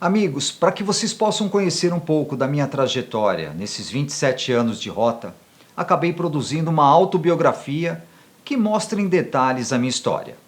Amigos, para que vocês possam conhecer um pouco da minha trajetória nesses 27 anos de rota, acabei produzindo uma autobiografia que mostra em detalhes a minha história.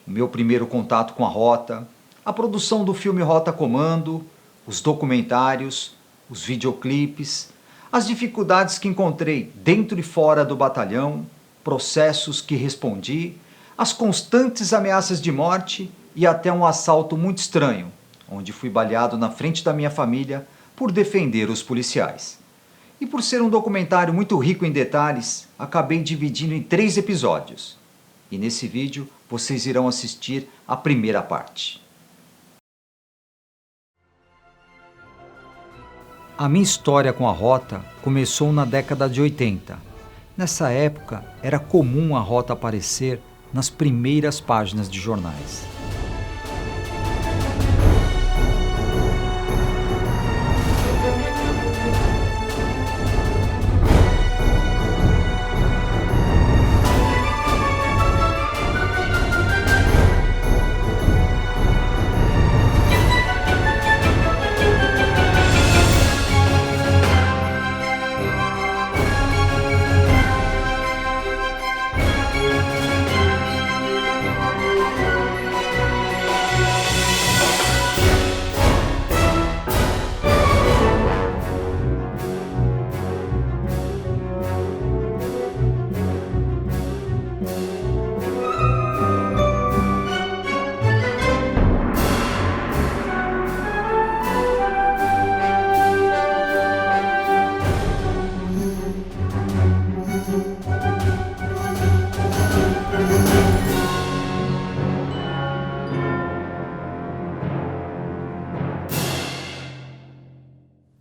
O meu primeiro contato com a rota, a produção do filme Rota Comando, os documentários, os videoclipes, as dificuldades que encontrei dentro e fora do batalhão, processos que respondi, as constantes ameaças de morte e até um assalto muito estranho, onde fui baleado na frente da minha família por defender os policiais. E por ser um documentário muito rico em detalhes, acabei dividindo em 3 episódios. E nesse vídeo vocês irão assistir a primeira parte. A minha história com a rota começou na década de 80. Nessa época, era comum a rota aparecer nas primeiras páginas de jornais.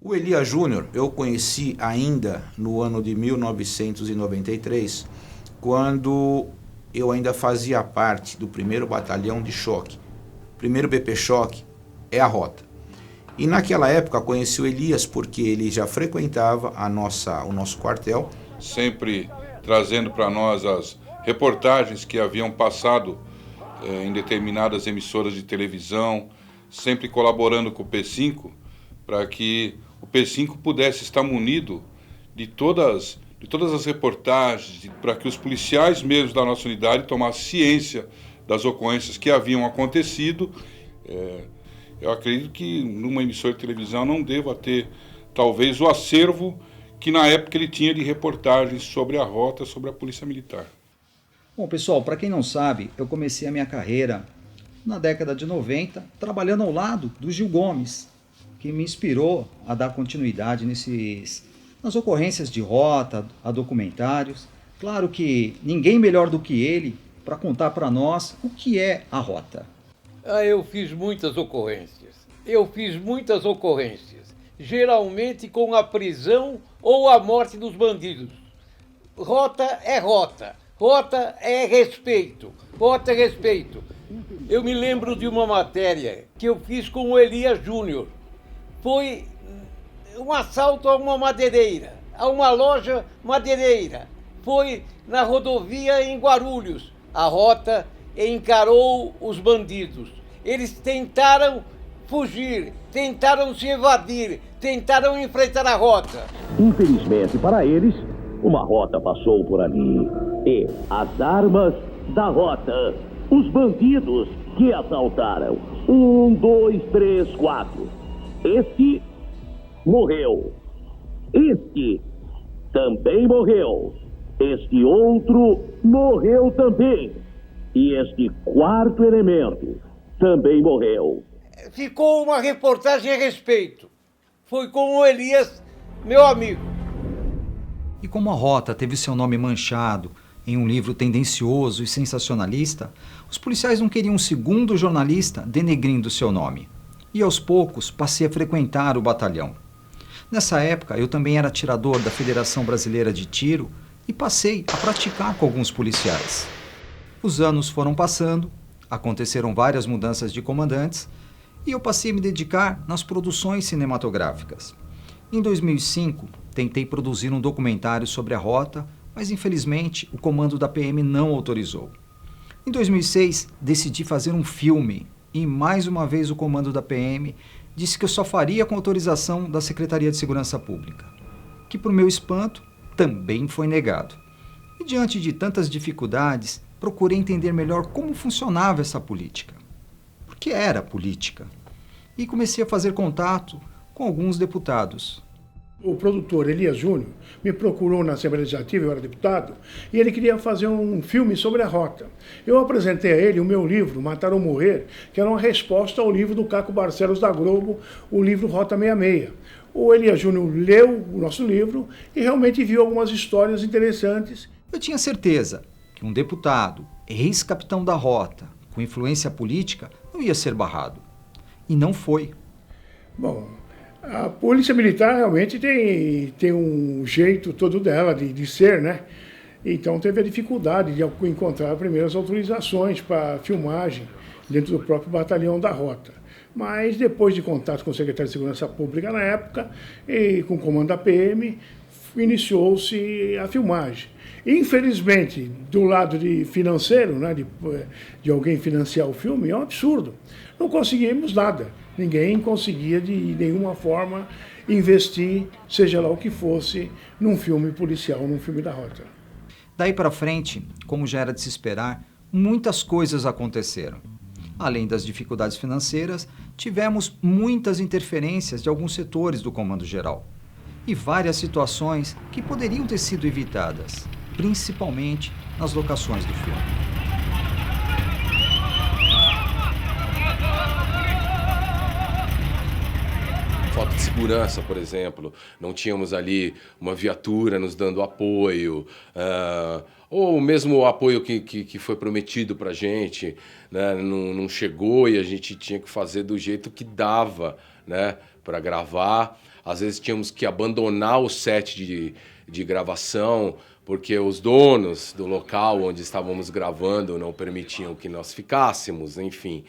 O Elias Júnior eu conheci ainda no ano de 1993, quando eu ainda fazia parte do primeiro batalhão de choque. O primeiro BP Choque é a rota. E naquela época conheci o Elias porque ele já frequentava o nosso quartel. Sempre trazendo para nós as reportagens que haviam passado em determinadas emissoras de televisão, sempre colaborando com o P5 para que o P5 pudesse estar munido de todas as reportagens, para que os policiais mesmos da nossa unidade tomassem ciência das ocorrências que haviam acontecido. Eu acredito que numa emissora de televisão não deva ter, talvez, o acervo que na época ele tinha de reportagens sobre a rota, sobre a Polícia Militar. Bom, pessoal, para quem não sabe, eu comecei a minha carreira na década de 90, trabalhando ao lado do Gil Gomes, que me inspirou a dar continuidade nas ocorrências de rota, a documentários. Claro que ninguém melhor do que ele para contar para nós o que é a rota. Eu fiz muitas ocorrências. Geralmente com a prisão ou a morte dos bandidos. Rota é rota. Rota é respeito. Eu me lembro de uma matéria que eu fiz com o Elias Júnior. Foi um assalto a uma madeireira, a uma loja madeireira. Foi na rodovia em Guarulhos. A rota encarou os bandidos. Eles tentaram fugir, tentaram se evadir, tentaram enfrentar a rota. Infelizmente para eles, uma rota passou por ali. E as armas da rota, os bandidos que assaltaram. 1, 2, 3, 4. Este morreu. Este também morreu. Este outro morreu também. E este quarto elemento também morreu. Ficou uma reportagem a respeito. Foi com o Elias, meu amigo. E como a rota teve seu nome manchado em um livro tendencioso e sensacionalista, os policiais não queriam um segundo jornalista denegrindo seu nome. E aos poucos passei a frequentar o batalhão. Nessa época eu também era atirador da Federação Brasileira de Tiro e passei a praticar com alguns policiais. Os anos foram passando, aconteceram várias mudanças de comandantes e eu passei a me dedicar nas produções cinematográficas. Em 2005, tentei produzir um documentário sobre a rota, mas infelizmente o comando da PM não autorizou. Em 2006, decidi fazer um filme e mais uma vez o comando da PM disse que eu só faria com autorização da Secretaria de Segurança Pública, que, para o meu espanto, também foi negado. E diante de tantas dificuldades, procurei entender melhor como funcionava essa política. Porque era política. E comecei a fazer contato com alguns deputados. O produtor Elias Júnior me procurou na Assembleia Legislativa, eu era deputado, e ele queria fazer um filme sobre a rota. Eu apresentei a ele o meu livro, Matar ou Morrer, que era uma resposta ao livro do Caco Barcelos da Globo, o livro Rota 66. O Elias Júnior leu o nosso livro e realmente viu algumas histórias interessantes. Eu tinha certeza que um deputado, ex-capitão da rota, com influência política, não ia ser barrado. E não foi. Bom, a Polícia Militar realmente tem um jeito todo dela de ser, né? Então teve a dificuldade de encontrar primeiras autorizações para filmagem dentro do próprio batalhão da rota. Mas depois de contato com o secretário de Segurança Pública na época e com o comando da PM, iniciou-se a filmagem. Infelizmente, do lado financeiro, né, de alguém financiar o filme, é um absurdo. Não conseguimos nada. Ninguém conseguia, de nenhuma forma, investir, seja lá o que fosse, num filme policial, num filme da rota. Daí para frente, como já era de se esperar, muitas coisas aconteceram. Além das dificuldades financeiras, tivemos muitas interferências de alguns setores do Comando Geral. E várias situações que poderiam ter sido evitadas, principalmente nas locações do filme. Falta de segurança, por exemplo, não tínhamos ali uma viatura nos dando apoio, ou mesmo o apoio que foi prometido para a gente, né, não chegou e a gente tinha que fazer do jeito que dava, né, para gravar. Às vezes tínhamos que abandonar o set de gravação, porque os donos do local onde estávamos gravando não permitiam que nós ficássemos, enfim.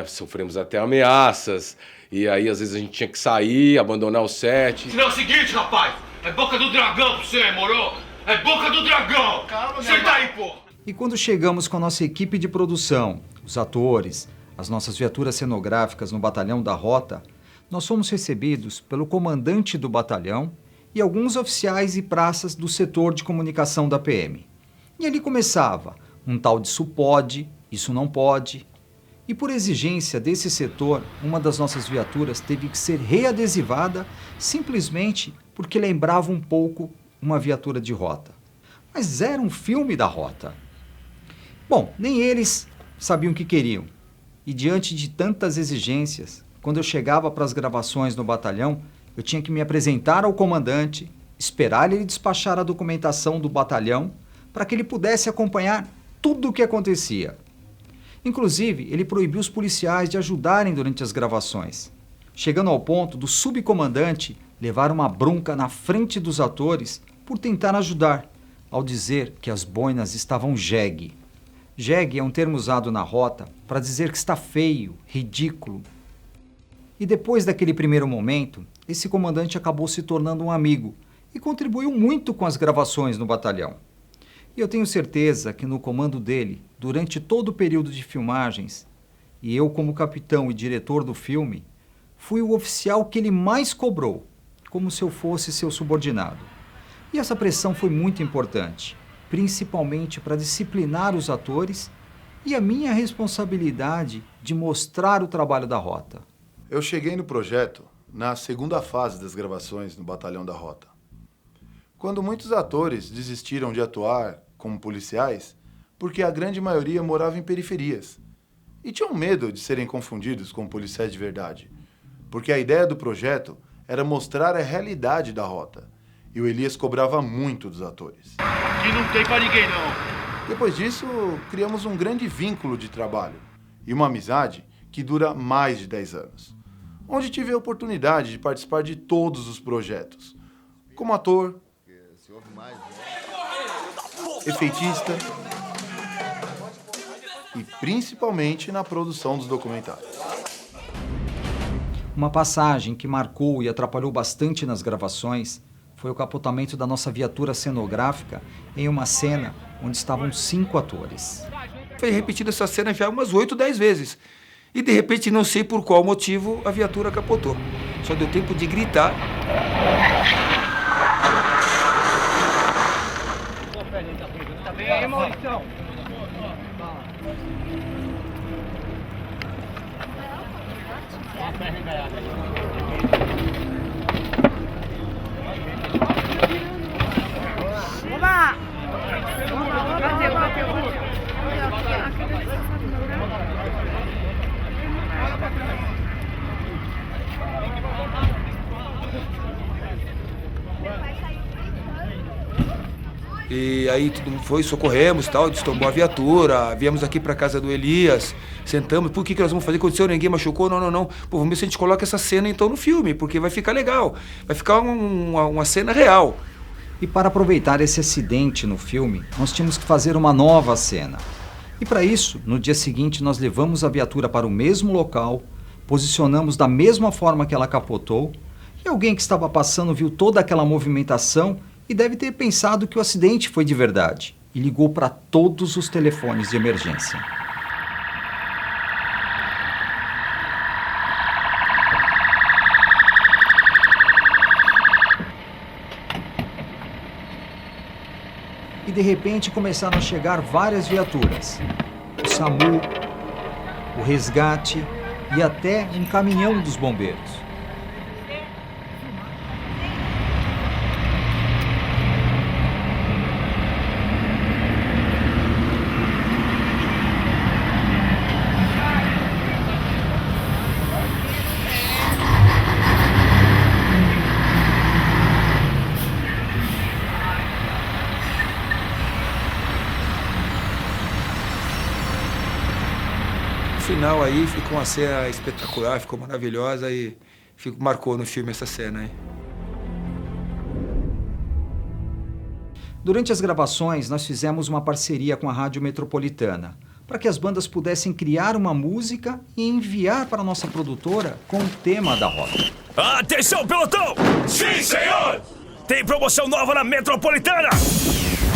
Sofremos até ameaças, e aí às vezes a gente tinha que sair, abandonar o set. É o seguinte, rapaz, é boca do dragão pra você, moro? É boca do dragão! Calma, senta aí, pô! E quando chegamos com a nossa equipe de produção, os atores, as nossas viaturas cenográficas no batalhão da rota, nós fomos recebidos pelo comandante do batalhão e alguns oficiais e praças do setor de comunicação da PM. E ali começava um tal de isso pode, isso não pode. E por exigência desse setor, uma das nossas viaturas teve que ser readesivada simplesmente porque lembrava um pouco uma viatura de rota. Mas era um filme da rota. Bom, nem eles sabiam o que queriam. E diante de tantas exigências, quando eu chegava para as gravações no batalhão, eu tinha que me apresentar ao comandante, esperar ele despachar a documentação do batalhão para que ele pudesse acompanhar tudo o que acontecia. Inclusive, ele proibiu os policiais de ajudarem durante as gravações, chegando ao ponto do subcomandante levar uma bronca na frente dos atores por tentar ajudar, ao dizer que as boinas estavam jegue. Jegue é um termo usado na rota para dizer que está feio, ridículo. E depois daquele primeiro momento, esse comandante acabou se tornando um amigo e contribuiu muito com as gravações no batalhão. E eu tenho certeza que no comando dele, durante todo o período de filmagens, e eu como capitão e diretor do filme, fui o oficial que ele mais cobrou, como se eu fosse seu subordinado. E essa pressão foi muito importante, principalmente para disciplinar os atores e a minha responsabilidade de mostrar o trabalho da rota. Eu cheguei no projeto na segunda fase das gravações no Batalhão da Rota. Quando muitos atores desistiram de atuar como policiais, porque a grande maioria morava em periferias e tinham medo de serem confundidos com policiais de verdade, porque a ideia do projeto era mostrar a realidade da rota, e o Elias cobrava muito dos atores. Aqui não tem pra ninguém, não. Depois disso, criamos um grande vínculo de trabalho e uma amizade que dura mais de 10 anos, onde tive a oportunidade de participar de todos os projetos, como ator, efeitista e principalmente na produção dos documentários. Uma passagem que marcou e atrapalhou bastante nas gravações foi o capotamento da nossa viatura cenográfica em uma cena onde estavam 5 atores. Foi repetida essa cena já umas 8, 10 vezes. e de repente, não sei por qual motivo, a viatura capotou. Só deu tempo de gritar. Tá bem aí, Maurício? E aí todo mundo foi, socorremos, tal, destombou a viatura, viemos aqui pra casa do Elias, sentamos, por que nós vamos fazer? Aconteceu, ninguém machucou? Não. Pô, vamos ver se a gente coloca essa cena então no filme, porque vai ficar legal, vai ficar uma cena real. E para aproveitar esse acidente no filme, nós tínhamos que fazer uma nova cena. E para isso, no dia seguinte, nós levamos a viatura para o mesmo local, posicionamos da mesma forma que ela capotou, e alguém que estava passando viu toda aquela movimentação e deve ter pensado que o acidente foi de verdade e ligou para todos os telefones de emergência. E de repente começaram a chegar várias viaturas. O SAMU, o resgate e até um caminhão dos bombeiros. No final aí ficou uma cena espetacular, ficou maravilhosa e marcou no filme essa cena aí. Durante as gravações, nós fizemos uma parceria com a Rádio Metropolitana para que as bandas pudessem criar uma música e enviar para a nossa produtora com o tema da rota. Atenção, pelotão! Sim, senhor! Tem promoção nova na Metropolitana!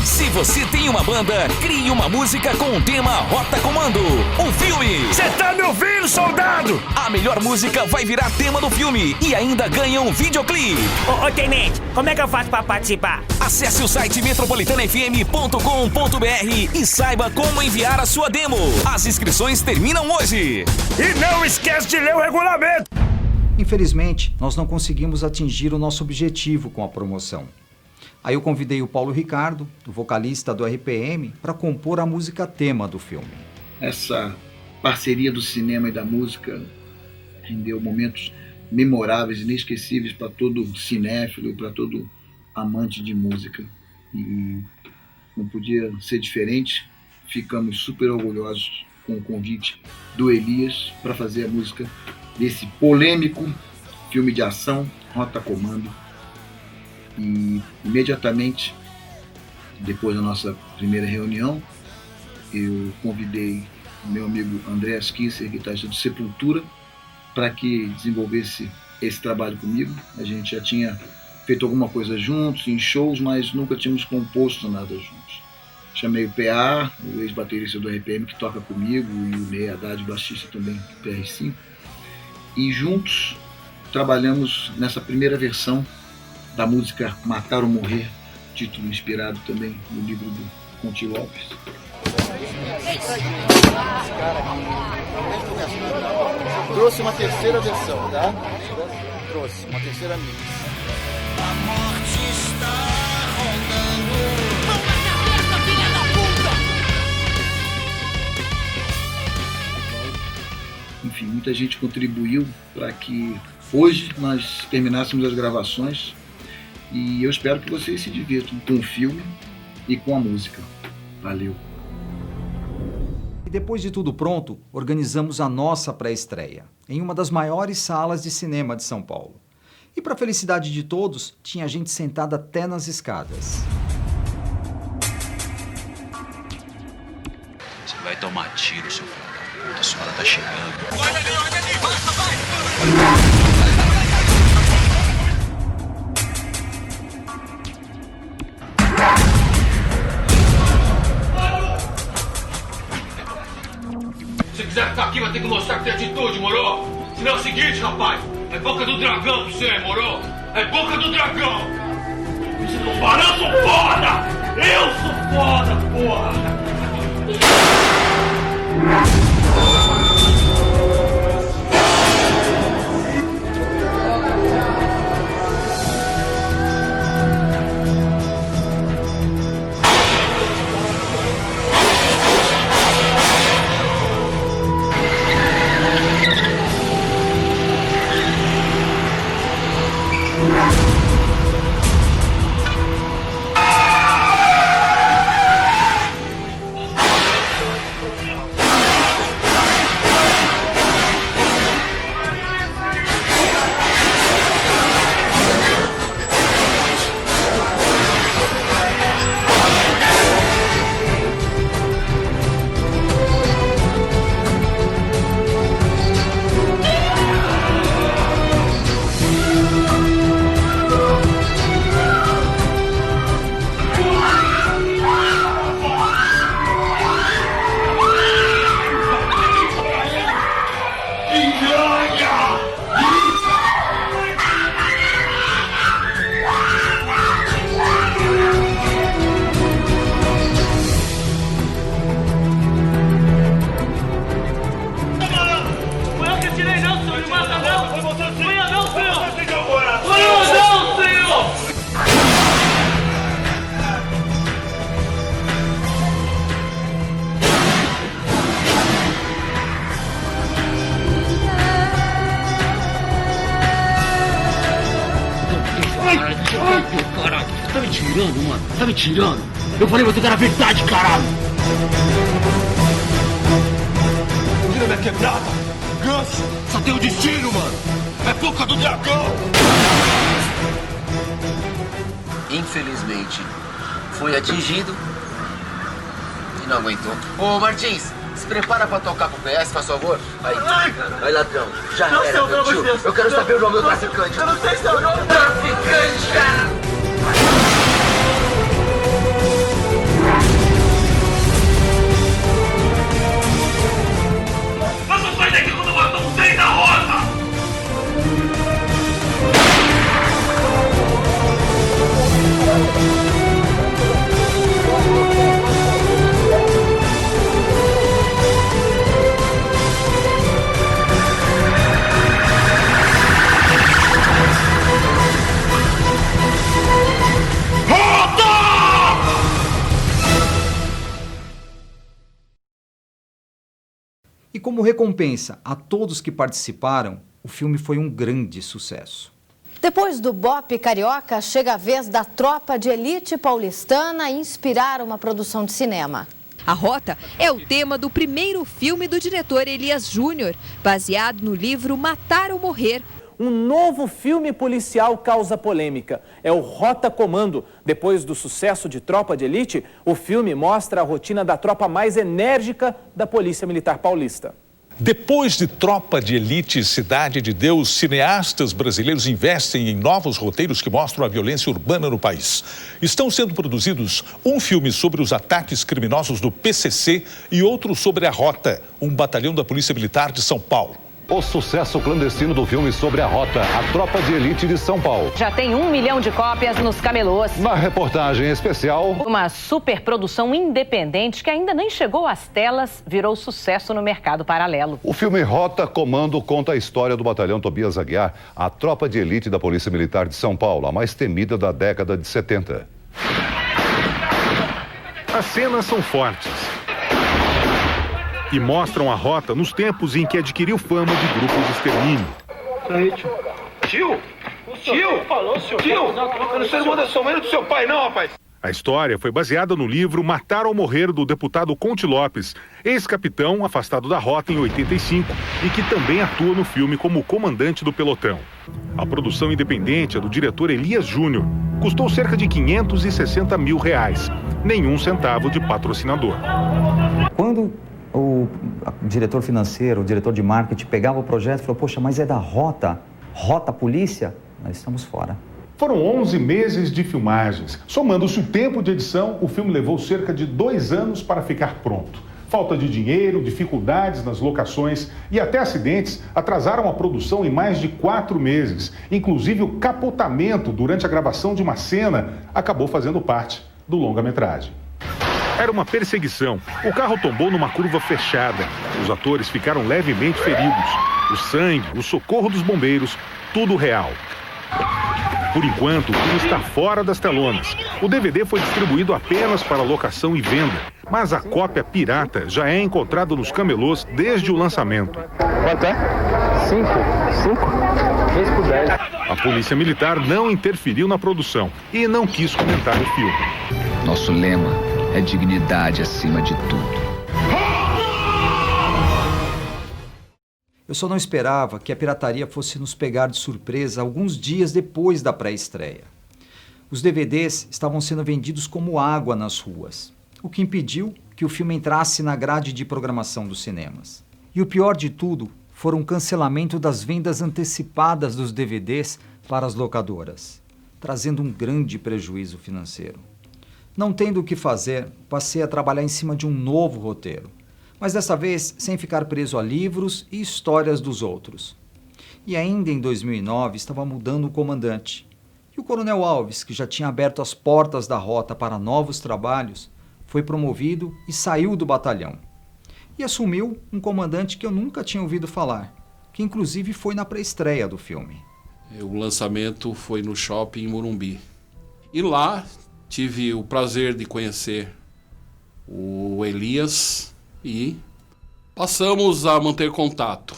Se você tem uma banda, crie uma música com o tema Rota Comando, o filme. Você tá me ouvindo, soldado? A melhor música vai virar tema do filme e ainda ganha um videoclipe. Ô, tenente, como é que eu faço pra participar? Acesse o site metropolitanafm.com.br e saiba como enviar a sua demo. As inscrições terminam hoje. E não esquece de ler o regulamento. Infelizmente, nós não conseguimos atingir o nosso objetivo com a promoção. Aí eu convidei o Paulo Ricardo, o vocalista do RPM, para compor a música tema do filme. Essa parceria do cinema e da música rendeu momentos memoráveis, inesquecíveis para todo cinéfilo, para todo amante de música. E não podia ser diferente. Ficamos super orgulhosos com o convite do Elias para fazer a música desse polêmico filme de ação, Rota Comando. E imediatamente, depois da nossa primeira reunião, eu convidei o meu amigo André Kisser, guitarrista do Sepultura, para que desenvolvesse esse trabalho comigo. A gente já tinha feito alguma coisa juntos, em shows, mas nunca tínhamos composto nada juntos. Chamei o PA, o ex-baterista do RPM, que toca comigo, e o Ney Haddad, baixista também do PR5. E juntos trabalhamos nessa primeira versão da música Matar ou Morrer, título inspirado também no livro do Conte Lopes. Trouxe uma terceira versão, tá? Trouxe uma terceira mix. A morte está rondando. Vamos na cabeça, filha da puta! Enfim, muita gente contribuiu para que hoje nós terminássemos as gravações. E eu espero que vocês se divirtam com o filme e com a música. Valeu! E depois de tudo pronto, organizamos a nossa pré-estreia, em uma das maiores salas de cinema de São Paulo. E para a felicidade de todos, tinha gente sentada até nas escadas. Você vai tomar tiro, seu filho da puta, a senhora tá chegando. Olha ali, vai! Se quiser ficar aqui, vai ter que mostrar que tem atitude. boca do dragão pra você, moro? É boca do dragão! Você não para, eu sou foda! Eu sou foda, porra! Caralho, tá me tirando, mano? Tá me tirando? Eu falei pra tu que era verdade, caralho! Tira minha quebrada! Ganso! Só tem o destino, mano! É boca do dragão! Infelizmente, foi atingido e não aguentou. Ô, Martins, se prepara pra tocar pro PS, faz favor. Aí, vai, ladrão. Já não era, meu tio. Eu quero saber o nome do traficante. Eu não sei seu nome. Traficante, cara! Nós não sai daqui quando matamos 100 da rota! E como recompensa a todos que participaram, o filme foi um grande sucesso. Depois do BOPE carioca, chega a vez da tropa de elite paulistana inspirar uma produção de cinema. A Rota é o tema do primeiro filme do diretor Elias Júnior, baseado no livro Matar ou Morrer. Um novo filme policial causa polêmica. É o Rota Comando. Depois do sucesso de Tropa de Elite, o filme mostra a rotina da tropa mais enérgica da Polícia Militar Paulista. Depois de Tropa de Elite e Cidade de Deus, cineastas brasileiros investem em novos roteiros que mostram a violência urbana no país. Estão sendo produzidos um filme sobre os ataques criminosos do PCC e outro sobre a Rota, um batalhão da Polícia Militar de São Paulo. O sucesso clandestino do filme sobre a Rota, a Tropa de Elite de São Paulo. Já tem 1 milhão de cópias nos camelôs. Na reportagem especial... Uma superprodução independente que ainda nem chegou às telas, virou sucesso no mercado paralelo. O filme Rota Comando conta a história do batalhão Tobias Aguiar, a Tropa de Elite da Polícia Militar de São Paulo, a mais temida da década de 70. As cenas são fortes e mostram a Rota nos tempos em que adquiriu fama de grupo de extermínio. Aí, tio. Tio! Tio! Falou, senhor. Tio! Eu não sou irmão da sua mãe ou do seu pai, não, rapaz. A história foi baseada no livro Matar ou Morrer, do deputado Conte Lopes, ex-capitão afastado da Rota em 85 e que também atua no filme como comandante do pelotão. A produção independente é do diretor Elias Júnior. Custou cerca de R$560 mil. Nenhum centavo de patrocinador. Quando o diretor financeiro, o diretor de marketing pegava o projeto e falou, poxa, mas é da Rota, Rota Polícia? Nós estamos fora. Foram 11 meses de filmagens. Somando-se o tempo de edição, o filme levou cerca de 2 anos para ficar pronto. Falta de dinheiro, dificuldades nas locações e até acidentes atrasaram a produção em mais de 4 meses. Inclusive, o capotamento durante a gravação de uma cena acabou fazendo parte do longa-metragem. Era uma perseguição. O carro tombou numa curva fechada. Os atores ficaram levemente feridos. O sangue, o socorro dos bombeiros, tudo real. Por enquanto, o filme está fora das telonas. O DVD foi distribuído apenas para locação e venda, mas a cópia pirata já é encontrada nos camelôs desde o lançamento. Quanto é? 5? 10 por 10. A Polícia Militar não interferiu na produção e não quis comentar o filme. Nosso lema é dignidade acima de tudo. Eu só não esperava que a pirataria fosse nos pegar de surpresa alguns dias depois da pré-estreia. Os DVDs estavam sendo vendidos como água nas ruas, o que impediu que o filme entrasse na grade de programação dos cinemas. E o pior de tudo foram o cancelamento das vendas antecipadas dos DVDs para as locadoras, trazendo um grande prejuízo financeiro. Não tendo o que fazer, passei a trabalhar em cima de um novo roteiro, mas dessa vez sem ficar preso a livros e histórias dos outros. E ainda em 2009 estava mudando o comandante. E o Coronel Alves, que já tinha aberto as portas da rota para novos trabalhos, foi promovido e saiu do batalhão. E assumiu um comandante que eu nunca tinha ouvido falar, que inclusive foi na pré-estreia do filme. O lançamento foi no shopping em Morumbi. E lá tive o prazer de conhecer o Elias e passamos a manter contato.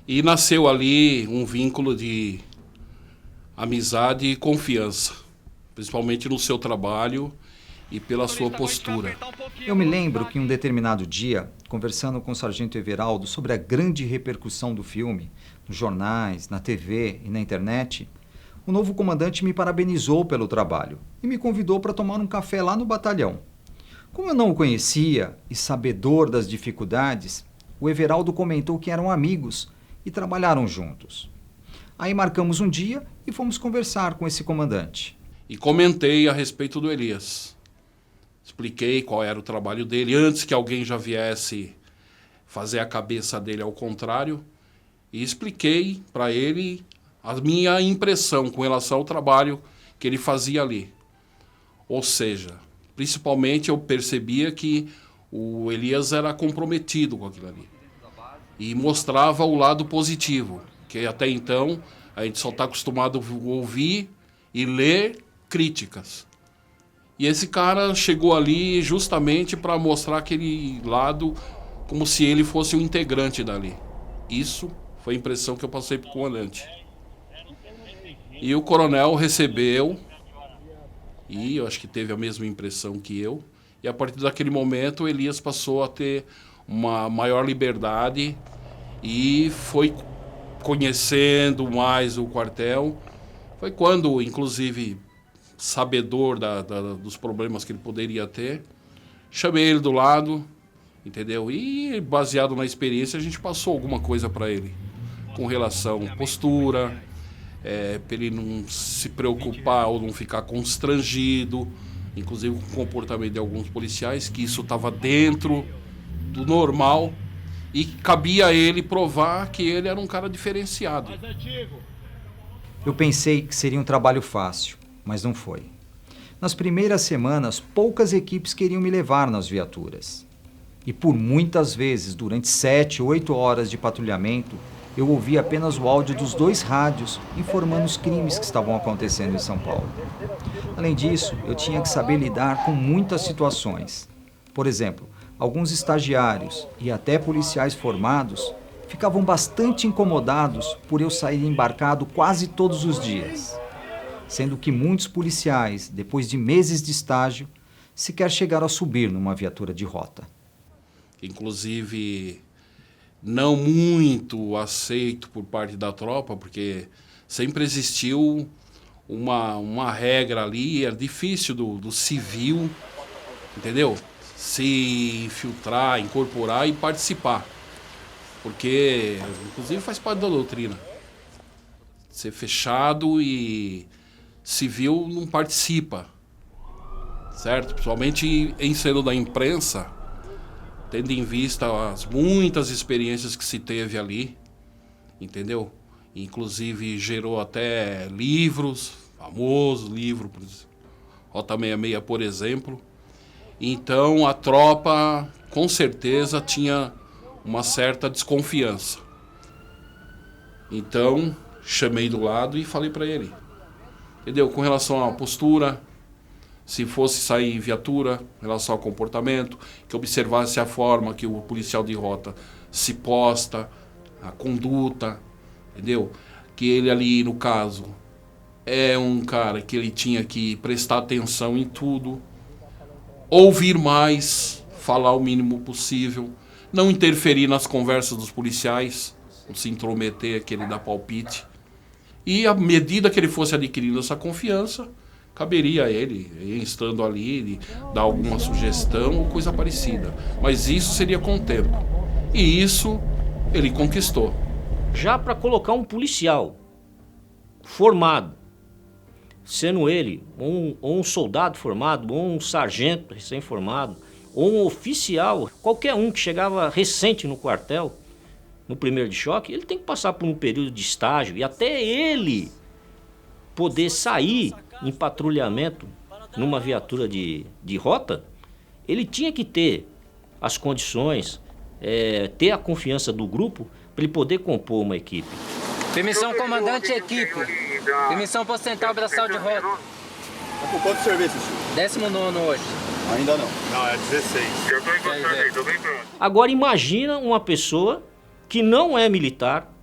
E nasceu ali um vínculo de amizade e confiança, principalmente no seu trabalho e pela sua postura. Eu me lembro que em um determinado dia, conversando com o Sargento Everaldo sobre a grande repercussão do filme, nos jornais, na TV e na internet, o novo comandante me parabenizou pelo trabalho e me convidou para tomar um café lá no batalhão. Como eu não o conhecia e sabedor das dificuldades, o Everaldo comentou que eram amigos e trabalharam juntos. Aí marcamos um dia e fomos conversar com esse comandante. E comentei a respeito do Elias. Expliquei qual era o trabalho dele, antes que alguém já viesse fazer a cabeça dele ao contrário, e expliquei para ele a minha impressão com relação ao trabalho que ele fazia ali. Ou seja, principalmente eu percebia que o Elias era comprometido com aquilo ali. E mostrava o lado positivo, que até então a gente só está acostumado a ouvir e ler críticas. E esse cara chegou ali justamente para mostrar aquele lado como se ele fosse um integrante dali. Isso foi a impressão que eu passei para o comandante. E o coronel recebeu, e eu acho que teve a mesma impressão que eu, e a partir daquele momento o Elias passou a ter uma maior liberdade e foi conhecendo mais o quartel. Foi quando, inclusive, sabedor dos problemas que ele poderia ter, chamei ele do lado, entendeu? E baseado na experiência a gente passou alguma coisa para ele, com relação à postura, para ele não se preocupar ou não ficar constrangido, inclusive com o comportamento de alguns policiais, que isso estava dentro do normal e cabia a ele provar que ele era um cara diferenciado. Eu pensei que seria um trabalho fácil, mas não foi. Nas primeiras semanas, poucas equipes queriam me levar nas viaturas. E por muitas vezes, durante 7, 8 horas de patrulhamento, eu ouvi apenas o áudio dos 2 rádios informando os crimes que estavam acontecendo em São Paulo. Além disso, eu tinha que saber lidar com muitas situações. Por exemplo, alguns estagiários e até policiais formados ficavam bastante incomodados por eu sair embarcado quase todos os dias, sendo que muitos policiais, depois de meses de estágio, sequer chegaram a subir numa viatura de rota. Inclusive, não muito aceito por parte da tropa, porque sempre existiu uma regra ali, era difícil do civil, entendeu? Se infiltrar, incorporar e participar. Porque, inclusive, faz parte da doutrina. Ser fechado e civil não participa, certo? Principalmente em sendo da imprensa, tendo em vista as muitas experiências que se teve ali, entendeu? Inclusive gerou até livros, famoso livro, Rota 66, por exemplo. Então a tropa, com certeza, tinha uma certa desconfiança. Então, chamei do lado e falei para ele, entendeu? Com relação à postura, se fosse sair em viatura, em relação ao comportamento, que observasse a forma que o policial de rota se posta, a conduta, entendeu? Que ele ali, no caso, é um cara que ele tinha que prestar atenção em tudo, ouvir mais, falar o mínimo possível, não interferir nas conversas dos policiais, não se intrometer, aquele dar palpite. E à medida que ele fosse adquirindo essa confiança, caberia a ele, estando ali, ele dar alguma sugestão ou coisa parecida. Mas isso seria com o tempo. E isso ele conquistou. Já para colocar um policial formado, sendo ele ou um soldado formado, ou um sargento recém-formado, ou um oficial, qualquer um que chegava recente no quartel, no primeiro de choque, ele tem que passar por um período de estágio e até ele poder sair em patrulhamento numa viatura de rota, ele tinha que ter as condições, ter a confiança do grupo para ele poder compor uma equipe. Permissão comandante e equipe. Permissão para ostentar o braçal de rota. Tá com quanto serviço, senhor? 19º hoje. Ainda não. Não, é 16. Eu tô encostando aí, tô bem pronto. Agora imagina uma pessoa que não é militar,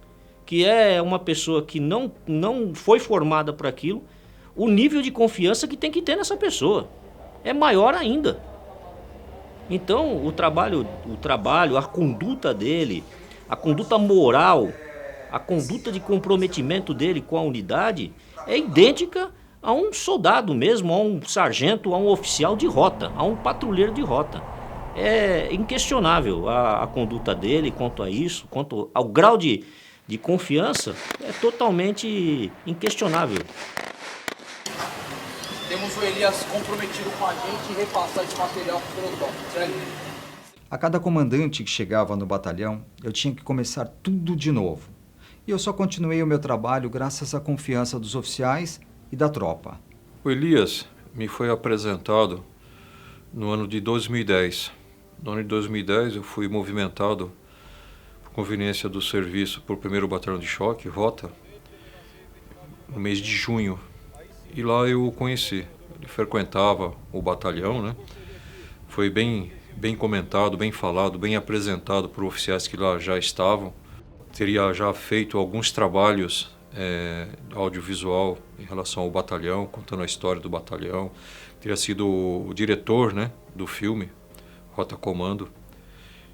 que é uma pessoa que não foi formada para aquilo, o nível de confiança que tem que ter nessa pessoa é maior ainda. Então o trabalho, a conduta dele, a conduta moral, a conduta de comprometimento dele com a unidade é idêntica a um soldado mesmo, a um sargento, a um oficial de rota, a um patrulheiro de rota. É inquestionável a conduta dele quanto a isso, quanto ao grau de confiança, é totalmente inquestionável. Temos o Elias comprometido com a gente e repassar esse material para o pelotão, certo? A cada comandante que chegava no batalhão, eu tinha que começar tudo de novo. E eu só continuei o meu trabalho graças à confiança dos oficiais e da tropa. O Elias me foi apresentado no ano de 2010. No ano de 2010 eu fui movimentado por conveniência do serviço por 1º Batalhão de Choque, Rota, no mês de junho. E lá eu o conheci. Ele frequentava o batalhão, né? Foi bem comentado, bem falado, bem apresentado por oficiais que lá já estavam. Teria já feito alguns trabalhos audiovisual em relação ao batalhão, contando a história do batalhão. Teria sido o diretor, né, do filme, Rota Comando.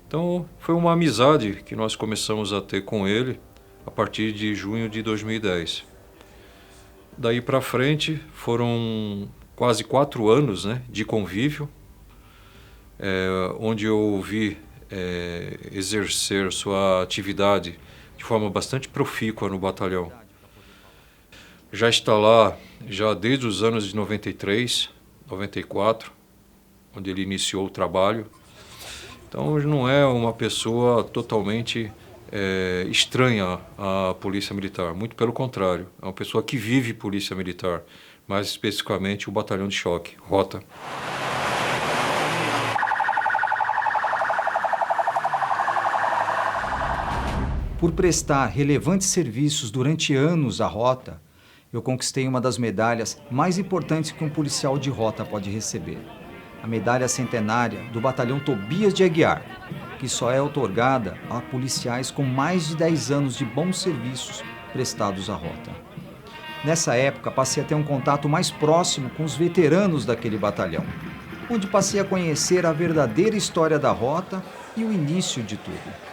Então foi uma amizade que nós começamos a ter com ele a partir de junho de 2010. Daí para frente foram quase 4 anos, né, de convívio, onde eu o vi exercer sua atividade de forma bastante profícua no batalhão. Já está lá já desde os anos de 93, 94, onde ele iniciou o trabalho. Então não é uma pessoa totalmente estranha à Polícia Militar, muito pelo contrário, é uma pessoa que vive Polícia Militar, mais especificamente o Batalhão de Choque, Rota. Por prestar relevantes serviços durante anos à rota, eu conquistei uma das medalhas mais importantes que um policial de rota pode receber. A medalha centenária do Batalhão Tobias de Aguiar, que só é outorgada a policiais com mais de 10 anos de bons serviços prestados à rota. Nessa época, passei a ter um contato mais próximo com os veteranos daquele batalhão, onde passei a conhecer a verdadeira história da rota e o início de tudo.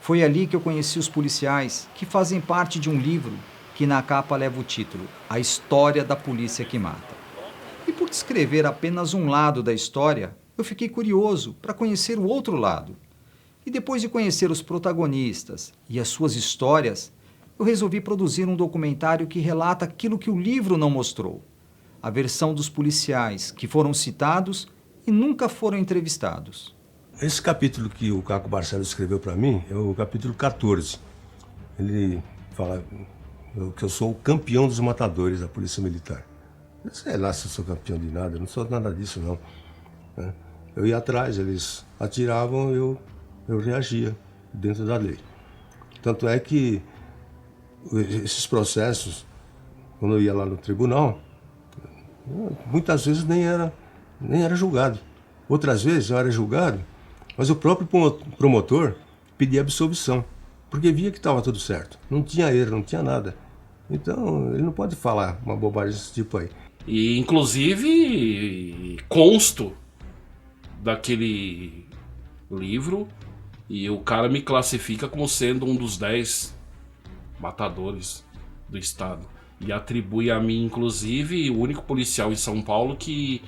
Foi ali que eu conheci os policiais, que fazem parte de um livro que na capa leva o título A História da Polícia que Mata. E por descrever apenas um lado da história, eu fiquei curioso para conhecer o outro lado. E depois de conhecer os protagonistas e as suas histórias, eu resolvi produzir um documentário que relata aquilo que o livro não mostrou. A versão dos policiais que foram citados e nunca foram entrevistados. Esse capítulo que o Caco Barcelos escreveu para mim é o capítulo 14. Ele fala que eu sou o campeão dos matadores da Polícia Militar. Eu sei lá se eu sou campeão de nada, eu não sou nada disso, não. Eu ia atrás, eles atiravam, eu reagia dentro da lei. Tanto é que esses processos, quando eu ia lá no tribunal, muitas vezes nem era julgado. Outras vezes eu era julgado, mas o próprio promotor pedia absolvição, porque via que estava tudo certo. Não tinha erro, não tinha nada. Então, ele não pode falar uma bobagem desse tipo aí. E, inclusive, consto daquele livro e o cara me classifica como sendo um dos 10 matadores do estado. E atribui a mim, inclusive, o único policial em São Paulo que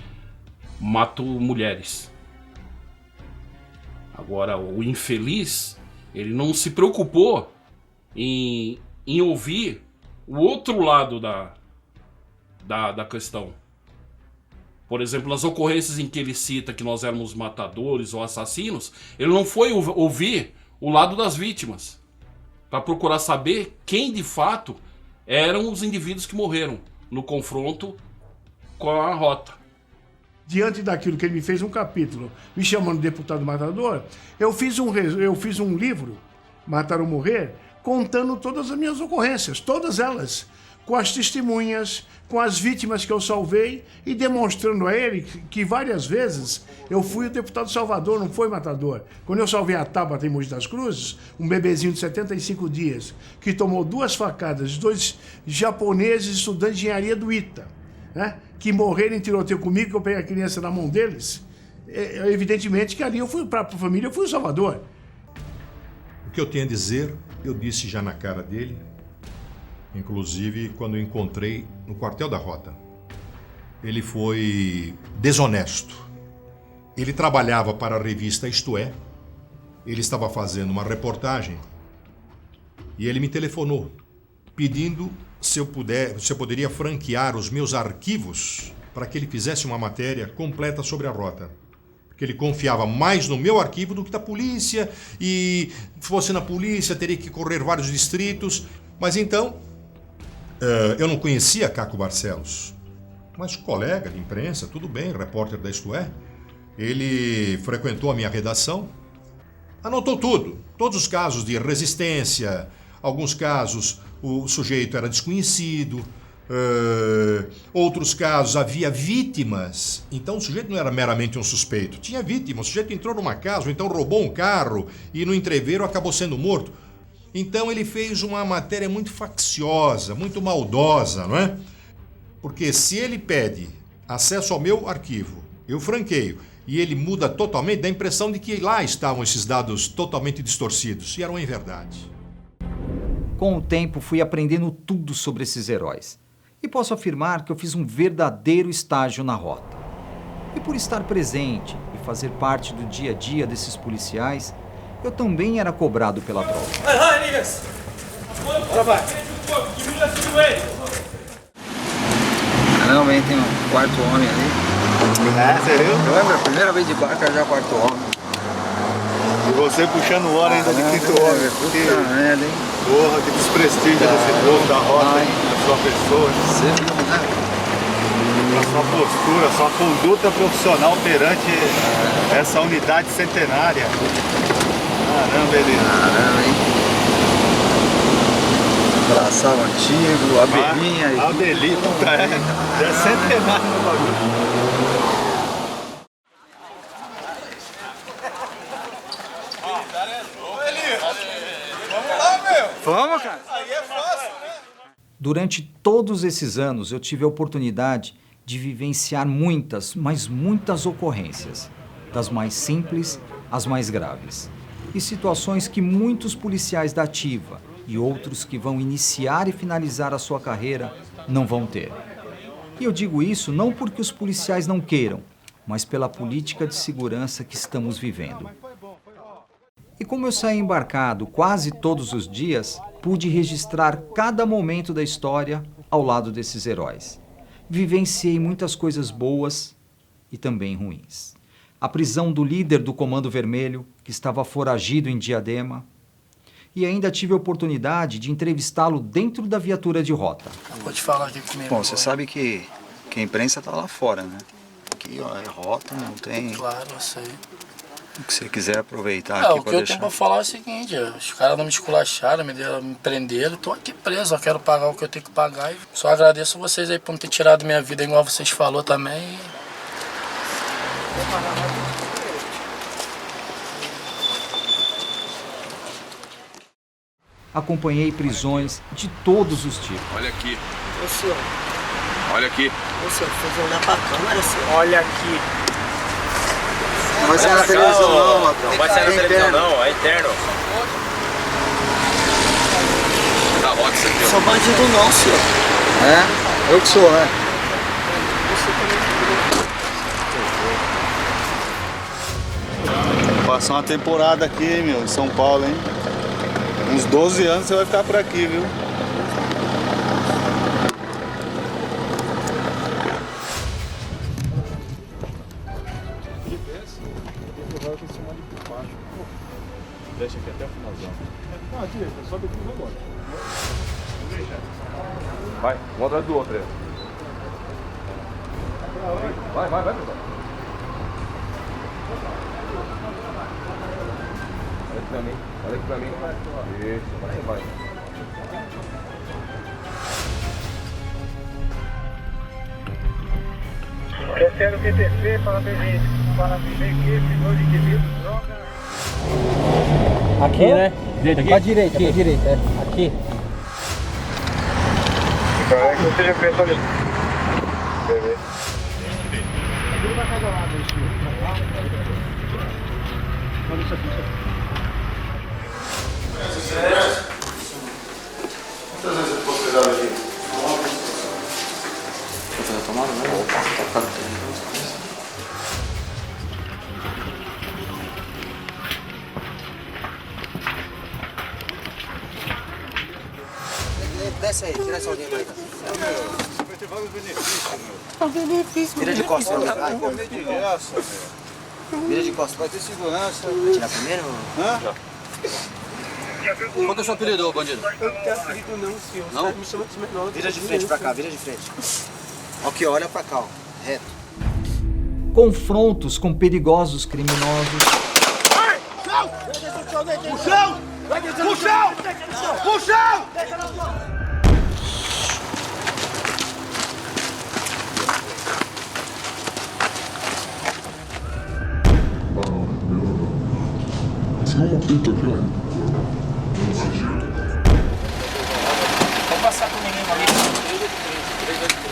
mato mulheres. Agora, o infeliz, ele não se preocupou em ouvir o outro lado da questão. Por exemplo, nas ocorrências em que ele cita que nós éramos matadores ou assassinos, ele não foi ouvir o lado das vítimas para procurar saber quem de fato eram os indivíduos que morreram no confronto com a rota. Diante daquilo que ele me fez um capítulo, me chamando de deputado matador, eu fiz um livro, Matar ou Morrer, contando todas as minhas ocorrências, todas elas, com as testemunhas, com as vítimas que eu salvei e demonstrando a ele que várias vezes eu fui o deputado salvador, não foi matador. Quando eu salvei a Tabata em Mogi das Cruzes, um bebezinho de 75 dias, que tomou 2 facadas de 2 japoneses estudantes de engenharia do ITA, né, que morreram em tiroteio comigo, que eu peguei a criança na mão deles, evidentemente que ali eu fui para a família, eu fui o salvador. O que eu tenho a dizer, eu disse já na cara dele, inclusive quando eu encontrei no quartel da Rota. Ele foi desonesto. Ele trabalhava para a revista Isto É, ele estava fazendo uma reportagem e ele me telefonou pedindo se eu poderia franquear os meus arquivos para que ele fizesse uma matéria completa sobre a Rota. Porque ele confiava mais no meu arquivo do que da polícia, e se fosse na polícia teria que correr vários distritos. Mas então, eu não conhecia Caco Barcelos, mas colega de imprensa, tudo bem, repórter da Isto É. Ele frequentou a minha redação, anotou tudo, todos os casos de resistência, alguns casos o sujeito era desconhecido, outros casos havia vítimas, então o sujeito não era meramente um suspeito, tinha vítima, o sujeito entrou numa casa ou então roubou um carro e no entreveiro acabou sendo morto. Então ele fez uma matéria muito facciosa, muito maldosa, não é? Porque se ele pede acesso ao meu arquivo, eu franqueio, e ele muda totalmente, dá a impressão de que lá estavam esses dados totalmente distorcidos, e eram em verdade. Com o tempo, fui aprendendo tudo sobre esses heróis. E posso afirmar que eu fiz um verdadeiro estágio na Rota. E por estar presente e fazer parte do dia a dia desses policiais, eu também era cobrado pela tropa. Caramba, hein? Tem um quarto homem ali. Você viu? Eu lembro, a primeira vez de barca já quarto homem. E você puxando hora ainda de quinto homem. Puta merda, hein? Porra, que desprestígio desse povo da Rota, hein? Da sua pessoa. Você viu, né? A sua postura, a sua conduta profissional perante essa unidade centenária. Caramba, Eli. Caramba, hein? Abraçar o antigo, a Belinha aí. A Belinha, é centenário no bagulho. Vamos, cara. Aí é fácil, né? Durante todos esses anos, eu tive a oportunidade de vivenciar muitas, mas muitas ocorrências, das mais simples às mais graves, e situações que muitos policiais da ativa e outros que vão iniciar e finalizar a sua carreira não vão ter. E eu digo isso não porque os policiais não queiram, mas pela política de segurança que estamos vivendo. E como eu saí embarcado quase todos os dias, pude registrar cada momento da história ao lado desses heróis. Vivenciei muitas coisas boas e também ruins. a prisão do líder do Comando Vermelho, que estava foragido em Diadema, e ainda tive a oportunidade de entrevistá-lo dentro da viatura de rota. Vou te falar aqui comigo. Bom, você sabe que a imprensa tá lá fora, né? Aqui, ó, é rota, não tem... Claro, eu sei. O que você quiser aproveitar aqui, o que eu tenho pra falar é o seguinte, os caras não me esculacharam, me prenderam, tô aqui preso, eu quero pagar o que eu tenho que pagar e só agradeço vocês aí por não ter tirado minha vida, igual vocês falaram também. Acompanhei prisões de todos os tipos. Olha aqui. Ô, senhor. Olha aqui. Ô, senhor, precisa olhar pra câmera, senhor. Olha aqui. Não vai sair na televisão não, Matrão. Não vai sair na televisão não, é interno. Tá ótimo isso aqui, ó. Não sou bandido não, senhor. É? Eu que sou, né? Passar uma temporada aqui, meu, em São Paulo, hein? Uns 12 anos você vai ficar por aqui, viu? Deixa aqui até o finalzão. Ah, direita, sobe aqui e vai embora. Vai, um atrás do outro aí. Vai, pessoal. Olha aqui pra mim. Isso, vai. Eu quero QTC para beber equipe, noite de livro, droga. Aqui, né? Direita aqui? Pra direita, aqui. É. Aqui. É que eu seja pessoa de... Beleza. Olha isso aqui. Quantas vezes eu posso pegar aqui? Vou fazer a tomada, né? Desce aí, tira essa alguém aí. Vai ter vários benefícios, meu. Benefício. Vira de costas, meu. Vai comer de graça, meu. Vira de costas, vai ter segurança. Vai tirar primeiro? Hã? Já. Qual que é o seu apelido, bandido? Eu não tenho apelido não, senhor. Não? Me chama de menor. Vira de frente pra cá, vira de frente. Aqui, olha pra cá, ó. Reto. Confrontos com perigosos criminosos. Puxão! Puxão! Puxão! Vou passar com o menino ali. 3, 2, 3.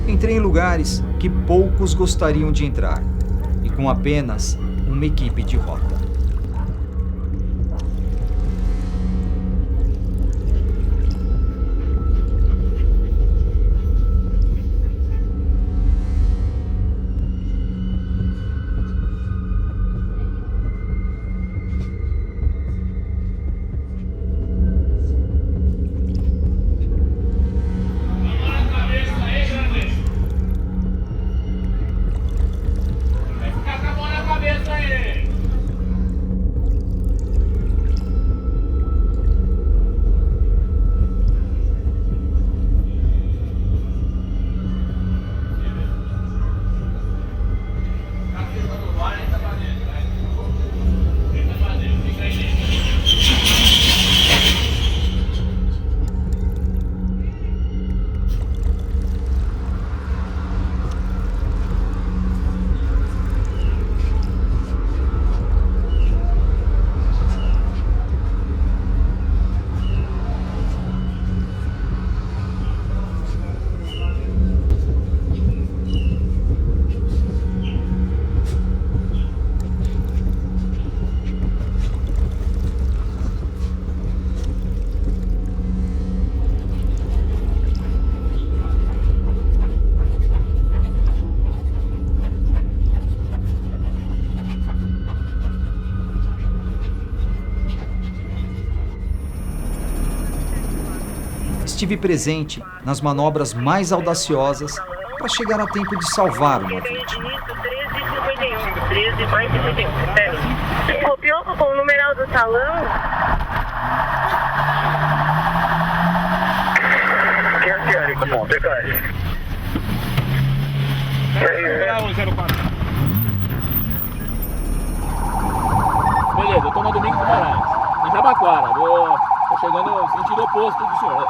Entrei em lugares que poucos gostariam de entrar e com apenas uma equipe de rota. estive presente nas manobras mais audaciosas para chegar a tempo de salvar uma vítima. 13 mais 51. Copiou com o numeral do salão? Tá bom, decai. Beleza, eu tô na Domingos Guimarães, em Jabaquara. Tô chegando no sentido oposto do senhor.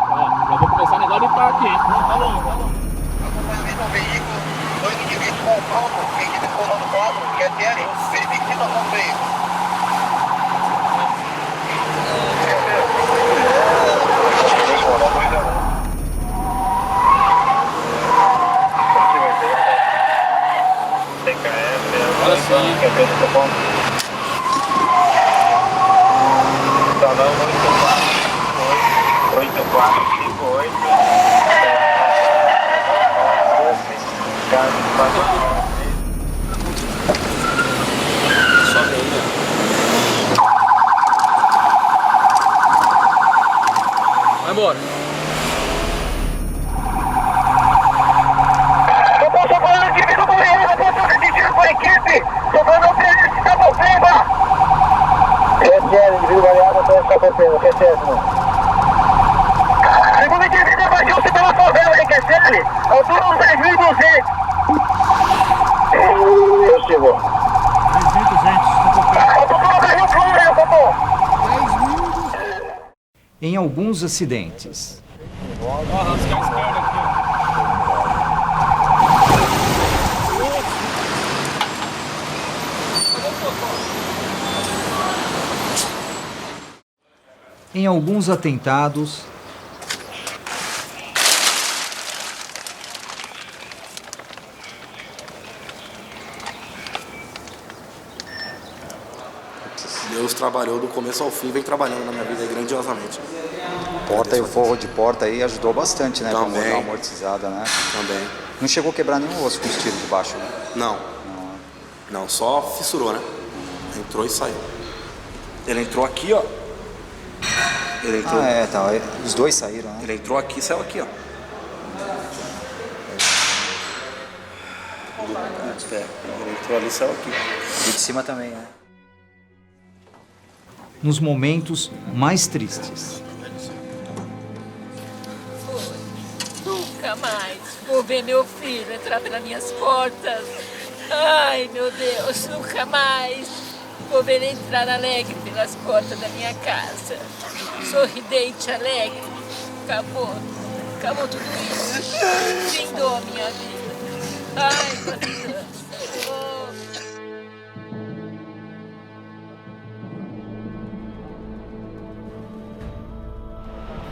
Ó, já vou começar o negócio de parque, hein? Tá bom, tá bom. Acompanhamento ao veículo, 2 indivíduos com fogo, veículo colando o quadro, QTL, verifique a situação do veículo. Agora sim. Salão 8458. Sobe aí, né? Vai embora. Indivíduo variável, então está acontecendo, QCL. Segundo indivíduo evadiu-se pela favela de QCL, altura dos 10.200. Eu chegou. 10.200, Em alguns acidentes, em alguns atentados, Deus trabalhou do começo ao fim, vem trabalhando na minha vida grandiosamente. Porta e o forro de porta aí ajudou bastante, né? Também. Pra dar uma amortizada, né? Também. Não chegou a quebrar nenhum osso com os tiros de baixo, né? Não, só fissurou, né? Entrou e saiu. Ele entrou aqui, ó. Ele entrou... tá. Os dois saíram, né? Ele entrou aqui e saiu aqui, ó. Ele entrou ali e saiu aqui. E de cima também, né? nos momentos mais tristes. Nunca mais vou ver meu filho entrar pelas minhas portas. Ai, meu Deus, nunca mais vou ver ele entrar alegre pelas portas da minha casa. Sorridente, alegre. Acabou. Acabou tudo isso. Findou a minha vida. Ai, meu Deus.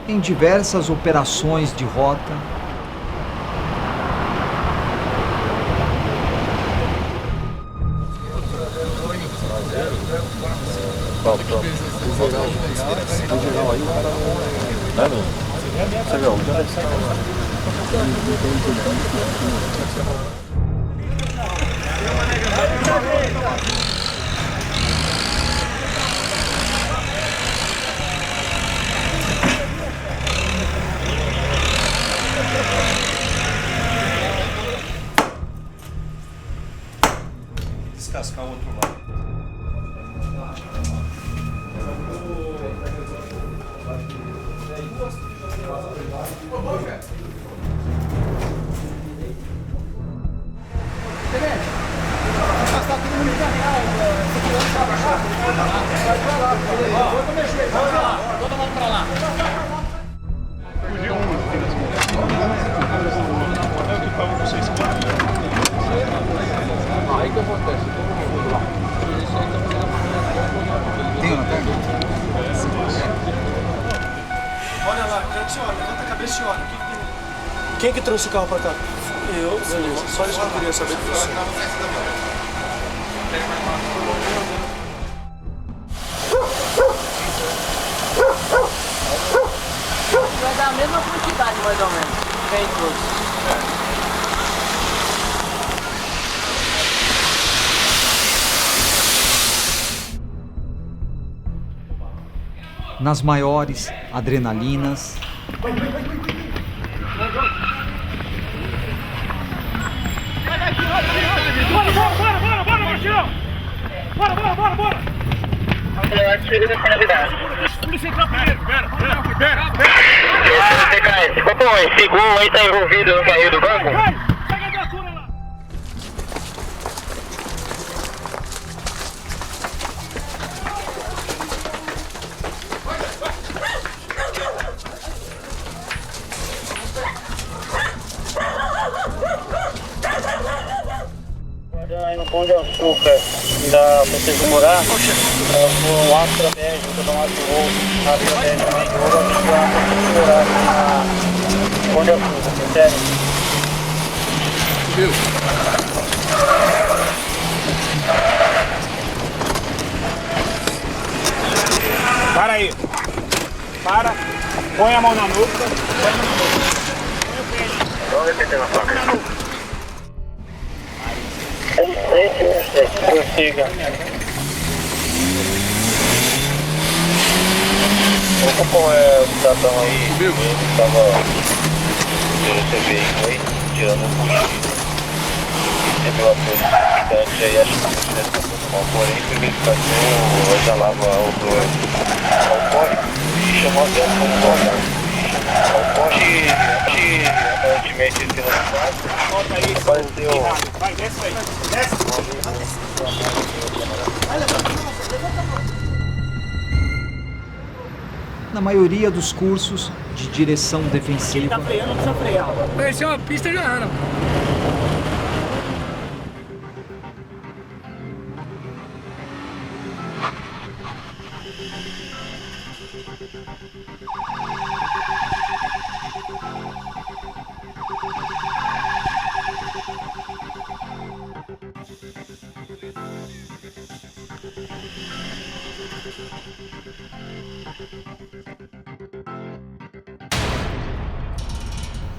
Em diversas operações de rota, descascar o outro lado. Todo mundo pra lá. Aí que acontece, todo mundo lá. Tem ou não tem? Olha lá, levanta a cabeça e olha. Quem que trouxe o carro pra cá? Eu. Beleza, só isso que eu queria saber de você. Vai dar a mesma quantidade, mais ou menos. Quem trouxe? nas maiores adrenalinas. Bora, Martinho! Bora! Polícia entrar primeiro, pera! TKS, quanto esse segundo aí tá envolvido no carrinho do banco? Pega a viatura lá! Aí no Pão de Açúcar, da Prefeitura Morar, foi um ato estratégico do Mato Grosso, a estratégia do Mato Grosso, lá na Prefeitura Morar, na Pão de Açúcar, sério. Viu? Para aí. Para. Põe a mão na nuca. Vamos repetir na placa. Prossiga. Qual é o cidadão aí? Ele estava no seu veículo aí, tirando um cochilo. Recebeu apoio do cidade aí, acho que você está tudo mal. Porém, foi verificação, já lava ao corre e chamou a atenção como guardado. Ao corre, aparentemente, finalizado, apareceu... Vai, desce aí. Desce. Na maioria dos cursos de direção defensiva, freando, não precisa frear. Apareceu uma pista já era.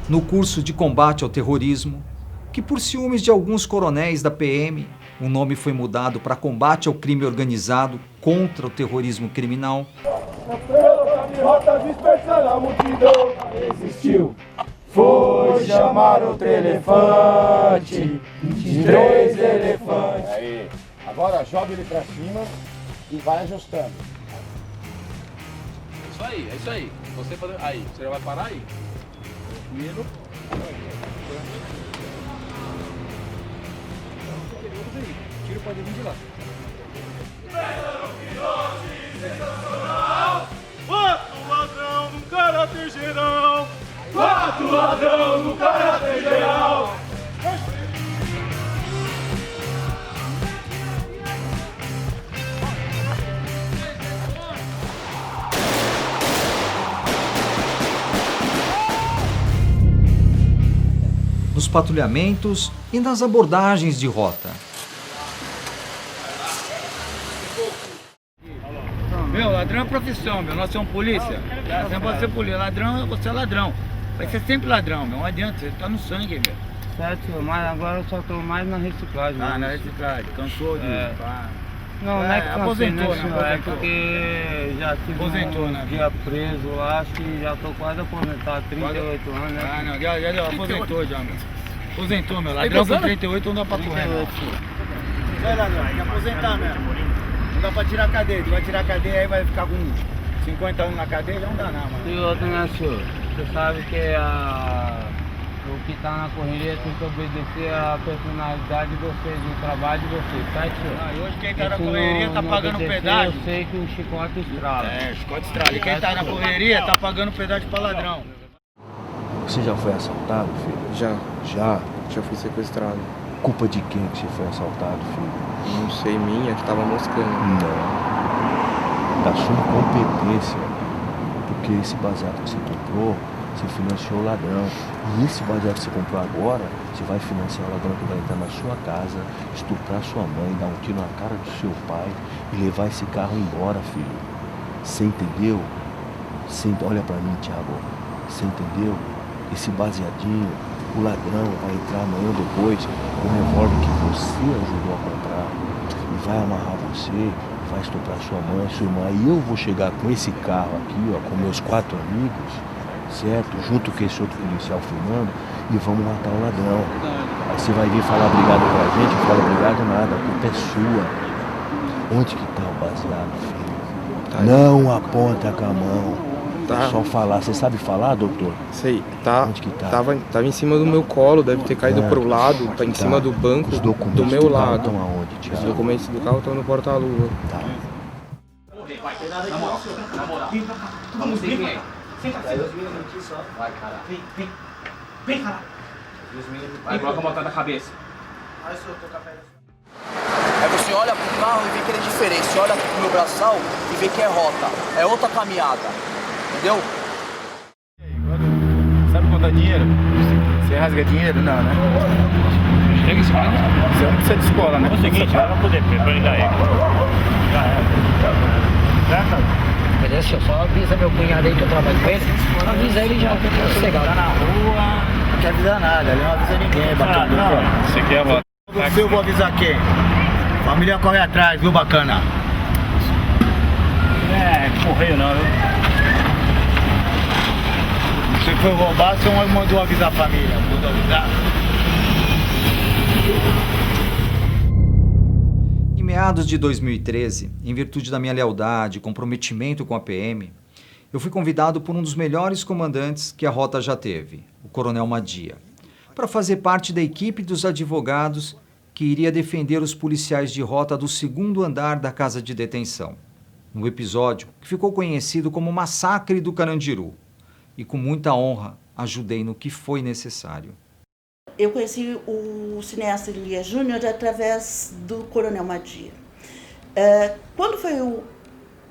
no curso de combate ao terrorismo, que por ciúmes de alguns coronéis da PM, o nome foi mudado para combate ao crime organizado contra o terrorismo criminal. Rota dispersando a multidão resistiu. Foi chamar outro elefante, 23 elefantes. Aí, agora joga ele pra cima e vai ajustando. É isso aí. Você fazer. Aí, você já vai parar aí? Primeiro. Tiro pode vir de lá. Quatro ladrão no caráter geral. Quatro ladrão no caráter geral. Nos patrulhamentos e nas abordagens de rota. Meu, ladrão é profissão, meu. Nós somos polícia. Você não pode ser polícia. Ladrão, você é ladrão. Vai ser sempre ladrão, meu. Não adianta, você tá no sangue, meu. Certo, mas agora eu só tô mais na reciclagem. Ah, na reciclagem. Cansou de... Não é que aposentou, cansei, né? É porque já tive um dia preso lá, acho que já tô quase aposentado, 38 anos, né? Ah, não, já aposentou já, meu. Aposentou, meu. Ladrão com 38 não dá pra correr, não. Vai, ladrão, tem que aposentar mesmo. Não dá pra tirar a cadeia, tu vai tirar a cadeia aí vai ficar com 50 anos na cadeia, já não dá não, mano. E outra, né, senhor? Você sabe que o que tá na correria tem que obedecer à personalidade de vocês, do trabalho de vocês, certo, senhor? E hoje quem tá na correria tá pagando pedágio. Eu sei que o chicote estrala. É, o chicote estrala. E quem tá na correria tá pagando pedágio pra ladrão. Você já foi assaltado, filho? Já fui sequestrado. Culpa de quem que você foi assaltado, filho? Não sei, minha, que tava moscando. Não. Da sua incompetência. Porque esse baseado que você comprou, você financiou o ladrão. E esse baseado que você comprou agora, você vai financiar o ladrão que vai entrar na sua casa, estuprar sua mãe, dar um tiro na cara do seu pai e levar esse carro embora, filho. Você entendeu? Olha pra mim, Thiago. Você entendeu? Esse baseadinho, o ladrão vai entrar amanhã ou depois com o revólver que você ajudou a comprar e vai amarrar você, vai estuprar sua mãe, sua irmã. E eu vou chegar com esse carro aqui, ó, com meus 4 amigos, certo? Junto com esse outro policial filmando, e vamos matar o ladrão. Aí você vai vir falar obrigado pra gente, eu falo obrigado nada, a culpa é sua. Onde que tá o baseado, filho? Tá. Não aponta com a mão. Tá. É só falar. Você sabe falar, doutor? Sei, tá. Onde que tá? Tava em cima do meu colo, deve ter caído pro lado, tá em cima do banco do meu lado. Estão aonde, Thiago? Os documentos do carro estão no porta-luva. Tá. Na moral. Vamos ver quem é. Senta aqui. Vai, cara. Vem, cara. Vai, coloca a moto na cabeça. Aí você olha pro carro e vê que ele é diferente. Você olha pro meu braçal e vê que é rota. É outra caminhada. Entendeu? Sabe contar dinheiro? Você rasga dinheiro? Não, né? Chega esse cara. Você não precisa de escola, né? É o seguinte, vai lá pro DP pra ele dar eco. Já é. Certo? Beleza, senhor? Só avisa meu cunhado aí que eu trabalho com ele. Avisa ele já, que eu tô sossegado. Tá na rua. Não quer avisar nada, ele não avisa ninguém, bacana. Não, você quer avisar. Você eu vou avisar quem? Família corre atrás, viu, bacana? É, correio não, viu? Se for roubar, você mandou avisar a família. Mandou avisar. Em meados de 2013, em virtude da minha lealdade e comprometimento com a PM, eu fui convidado por um dos melhores comandantes que a Rota já teve, o Coronel Madia, para fazer parte da equipe dos advogados que iria defender os policiais de Rota do 2º andar da casa de detenção, no episódio que ficou conhecido como Massacre do Carandiru, e com muita honra ajudei no que foi necessário. Eu conheci o cineasta Elias Júnior através do Coronel Madia. Quando foi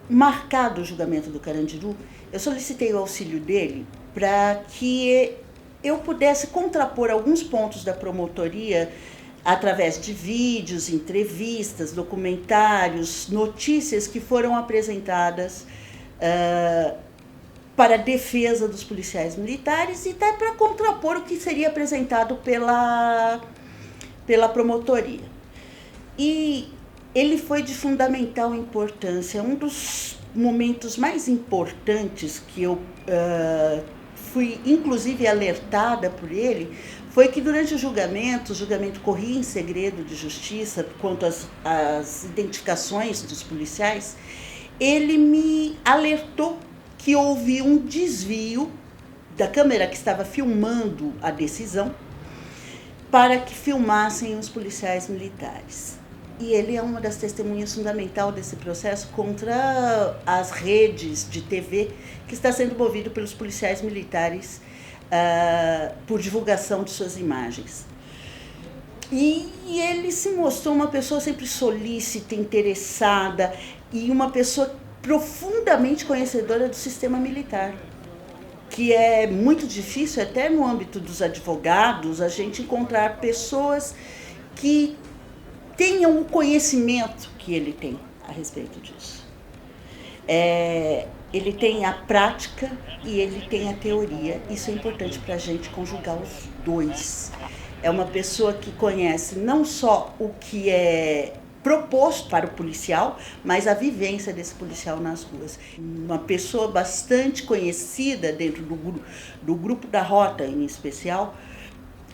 marcado o julgamento do Carandiru, eu solicitei o auxílio dele para que eu pudesse contrapor alguns pontos da promotoria através de vídeos, entrevistas, documentários, notícias que foram apresentadas para a defesa dos policiais militares e até para contrapor o que seria apresentado pela promotoria. E ele foi de fundamental importância. Um dos momentos mais importantes que eu fui, inclusive, alertada por ele, foi que durante o julgamento corria em segredo de justiça quanto às identificações dos policiais, ele me alertou que houve um desvio da câmera que estava filmando a decisão para que filmassem os policiais militares. E ele é uma das testemunhas fundamentais desse processo contra as redes de TV que está sendo movido pelos policiais militares por divulgação de suas imagens. E ele se mostrou uma pessoa sempre solícita, interessada e uma pessoa profundamente conhecedora do sistema militar, que é muito difícil, até no âmbito dos advogados, a gente encontrar pessoas que tenham o conhecimento que ele tem a respeito disso. Ele tem a prática e ele tem a teoria. Isso é importante para a gente conjugar os dois. É uma pessoa que conhece não só o que é proposto para o policial, mas a vivência desse policial nas ruas. Uma pessoa bastante conhecida dentro do grupo da Rota, em especial,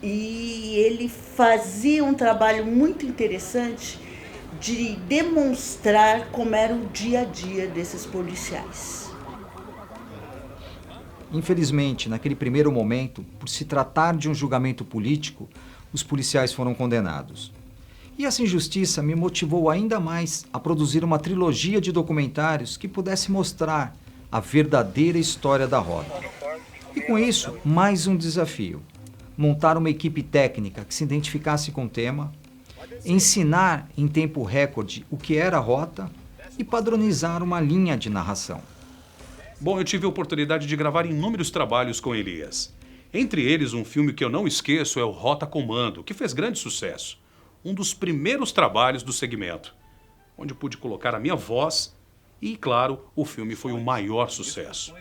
e ele fazia um trabalho muito interessante de demonstrar como era o dia a dia desses policiais. Infelizmente, naquele primeiro momento, por se tratar de um julgamento político, os policiais foram condenados. E essa injustiça me motivou ainda mais a produzir uma trilogia de documentários que pudesse mostrar a verdadeira história da Rota. E com isso, mais um desafio: montar uma equipe técnica que se identificasse com o tema, ensinar em tempo recorde o que era a Rota e padronizar uma linha de narração. Bom, eu tive a oportunidade de gravar inúmeros trabalhos com Elias. Entre eles, um filme que eu não esqueço é o Rota Comando, que fez grande sucesso. Um dos primeiros trabalhos do segmento, onde pude colocar a minha voz e, claro, o filme foi o maior sucesso.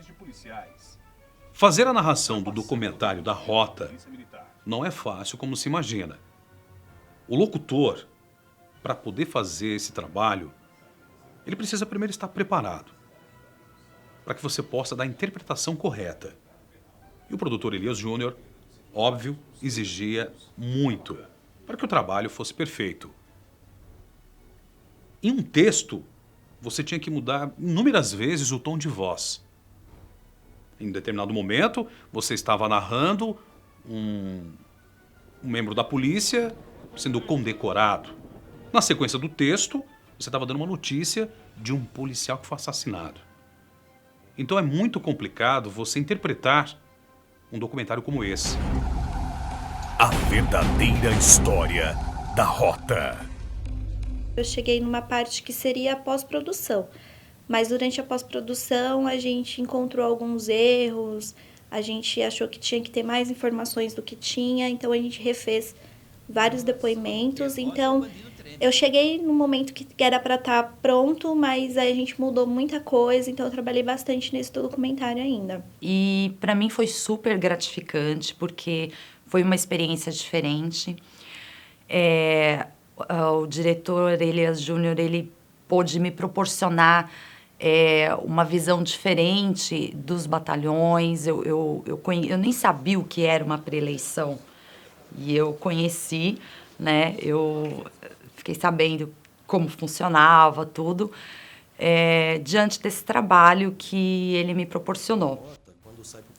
Fazer a narração do documentário da Rota não é fácil como se imagina. O locutor, para poder fazer esse trabalho, ele precisa primeiro estar preparado para que você possa dar a interpretação correta. E o produtor Elias Júnior, óbvio, exigia muito para que o trabalho fosse perfeito. Em um texto, você tinha que mudar inúmeras vezes o tom de voz. Em determinado momento, você estava narrando um membro da polícia sendo condecorado. Na sequência do texto, você estava dando uma notícia de um policial que foi assassinado. Então é muito complicado você interpretar um documentário como esse. A verdadeira história da Rota. Eu cheguei numa parte que seria a pós-produção, mas durante a pós-produção a gente encontrou alguns erros, a gente achou que tinha que ter mais informações do que tinha, então a gente refez vários depoimentos. Então eu cheguei num momento que era para estar pronto, mas aí a gente mudou muita coisa, então eu trabalhei bastante nesse documentário ainda. E para mim foi super gratificante, porque foi uma experiência diferente. O diretor Elias Júnior, ele pôde me proporcionar uma visão diferente dos batalhões. Eu nem sabia o que era uma pré-eleição e eu conheci, né? Eu fiquei sabendo como funcionava tudo diante desse trabalho que ele me proporcionou.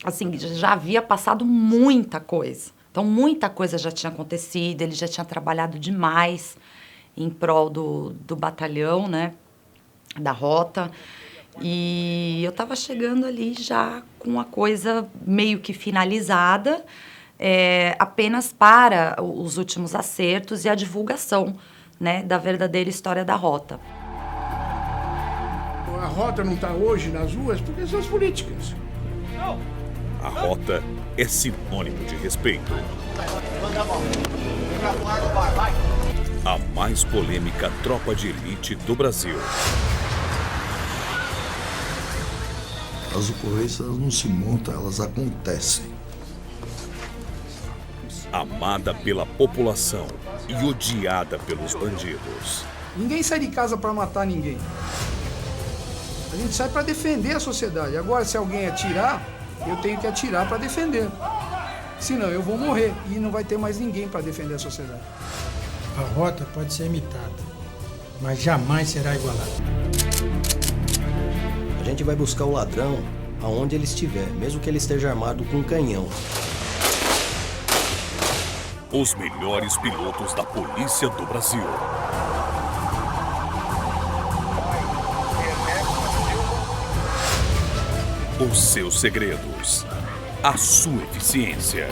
Assim, já havia passado muita coisa. Então, muita coisa já tinha acontecido, ele já tinha trabalhado demais em prol do batalhão, né, da Rota. E eu estava chegando ali já com a coisa meio que finalizada, apenas para os últimos acertos e a divulgação, né, da verdadeira história da Rota. A Rota não está hoje nas ruas porque são as políticas. A Rota é sinônimo de respeito. A mais polêmica tropa de elite do Brasil. As ocorrências não se montam, elas acontecem. Amada pela população e odiada pelos bandidos. Ninguém sai de casa para matar ninguém. A gente sai para defender a sociedade. Agora, se alguém atirar, eu tenho que atirar para defender. Senão eu vou morrer e não vai ter mais ninguém para defender a sociedade. A Rota pode ser imitada, mas jamais será igualada. A gente vai buscar o ladrão aonde ele estiver, mesmo que ele esteja armado com um canhão. Os melhores pilotos da polícia do Brasil. Os seus segredos. A sua eficiência.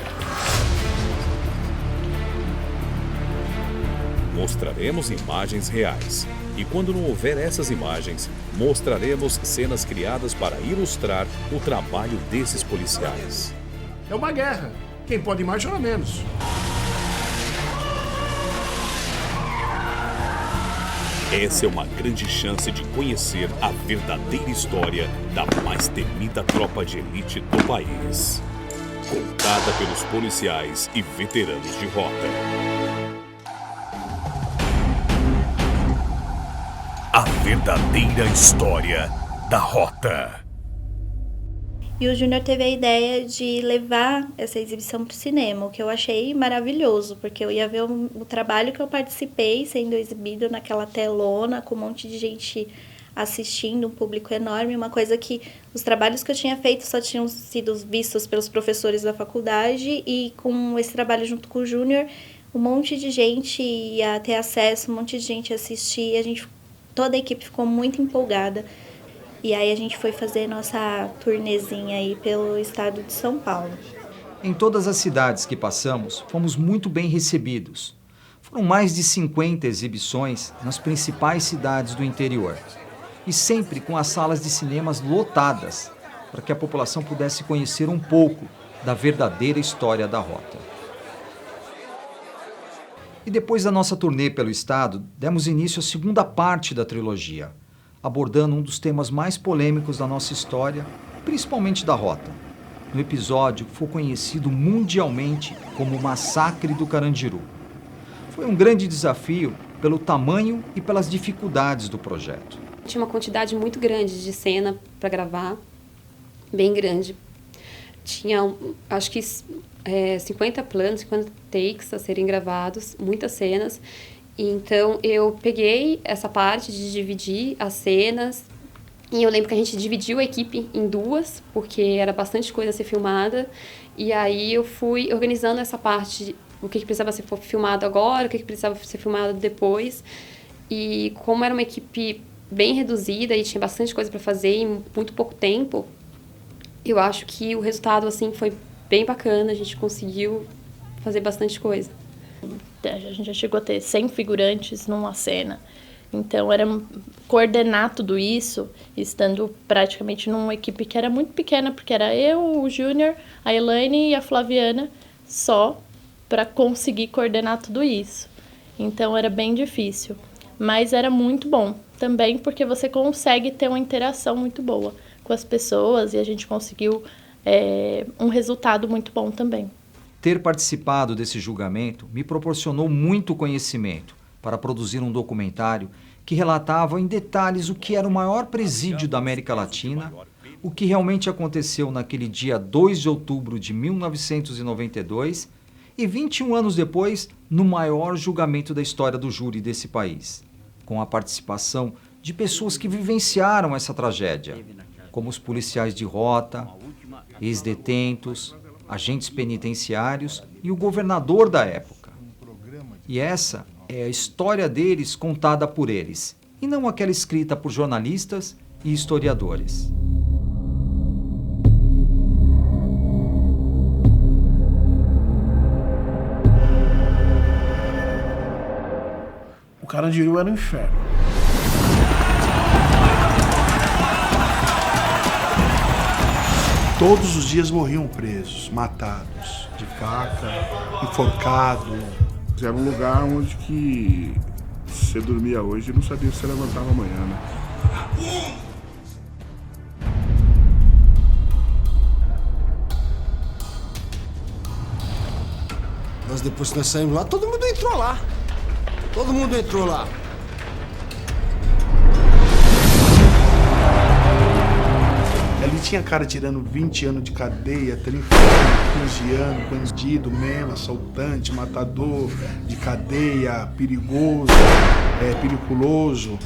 Mostraremos imagens reais. E quando não houver essas imagens, mostraremos cenas criadas para ilustrar o trabalho desses policiais. É uma guerra. Quem pode mais, chora menos. Essa é uma grande chance de conhecer a verdadeira história da mais temida tropa de elite do país. Contada pelos policiais e veteranos de Rota. A verdadeira história da Rota. E o Júnior teve a ideia de levar essa exibição para o cinema, o que eu achei maravilhoso, porque eu ia ver o trabalho que eu participei sendo exibido naquela telona, com um monte de gente assistindo, um público enorme, uma coisa que os trabalhos que eu tinha feito só tinham sido vistos pelos professores da faculdade, e com esse trabalho junto com o Júnior, um monte de gente ia ter acesso, um monte de gente ia assistir, toda a equipe ficou muito empolgada. E aí a gente foi fazer nossa turnezinha aí pelo estado de São Paulo. Em todas as cidades que passamos, fomos muito bem recebidos. Foram mais de 50 exibições nas principais cidades do interior. E sempre com as salas de cinemas lotadas, para que a população pudesse conhecer um pouco da verdadeira história da Rota. E depois da nossa turnê pelo estado, demos início à segunda parte da trilogia, abordando um dos temas mais polêmicos da nossa história, principalmente da Rota, no episódio que foi conhecido mundialmente como o Massacre do Carandiru. Foi um grande desafio pelo tamanho e pelas dificuldades do projeto. tinha uma quantidade muito grande de cena para gravar, bem grande. Tinha, acho que 50 planos, 50 takes a serem gravados, muitas cenas. Então, eu peguei essa parte de dividir as cenas, e eu lembro que a gente dividiu a equipe em duas, porque era bastante coisa a ser filmada, e aí eu fui organizando essa parte, o que precisava ser filmado agora, o que precisava ser filmado depois, e como era uma equipe bem reduzida e tinha bastante coisa para fazer em muito pouco tempo, eu acho que o resultado, assim, foi bem bacana, a gente conseguiu fazer bastante coisa. A gente já chegou a ter 100 figurantes numa cena, então era coordenar tudo isso, estando praticamente numa equipe que era muito pequena, porque era eu, o Júnior, a Elaine e a Flaviana, só para conseguir coordenar tudo isso. Então era bem difícil, mas era muito bom também, porque você consegue ter uma interação muito boa com as pessoas, e a gente conseguiu um resultado muito bom também. Ter participado desse julgamento me proporcionou muito conhecimento para produzir um documentário que relatava em detalhes o que era o maior presídio da América Latina, o que realmente aconteceu naquele dia 2 de outubro de 1992 e 21 anos depois, no maior julgamento da história do júri desse país, com a participação de pessoas que vivenciaram essa tragédia, como os policiais de rota, ex-detentos, agentes penitenciários e o governador da época. E essa é a história deles contada por eles, e não aquela escrita por jornalistas e historiadores. O Carandiru era um inferno. Todos os dias morriam presos, matados, de faca, enforcado. Era um lugar onde que você dormia hoje e não sabia se você levantava amanhã, né? Mas depois que nós saímos lá, todo mundo entrou lá. Todo mundo entrou lá. Ali tinha cara tirando 20 anos de cadeia, 30 anos, 15 anos, bandido mesmo, assaltante, matador de cadeia, perigoso, periculoso.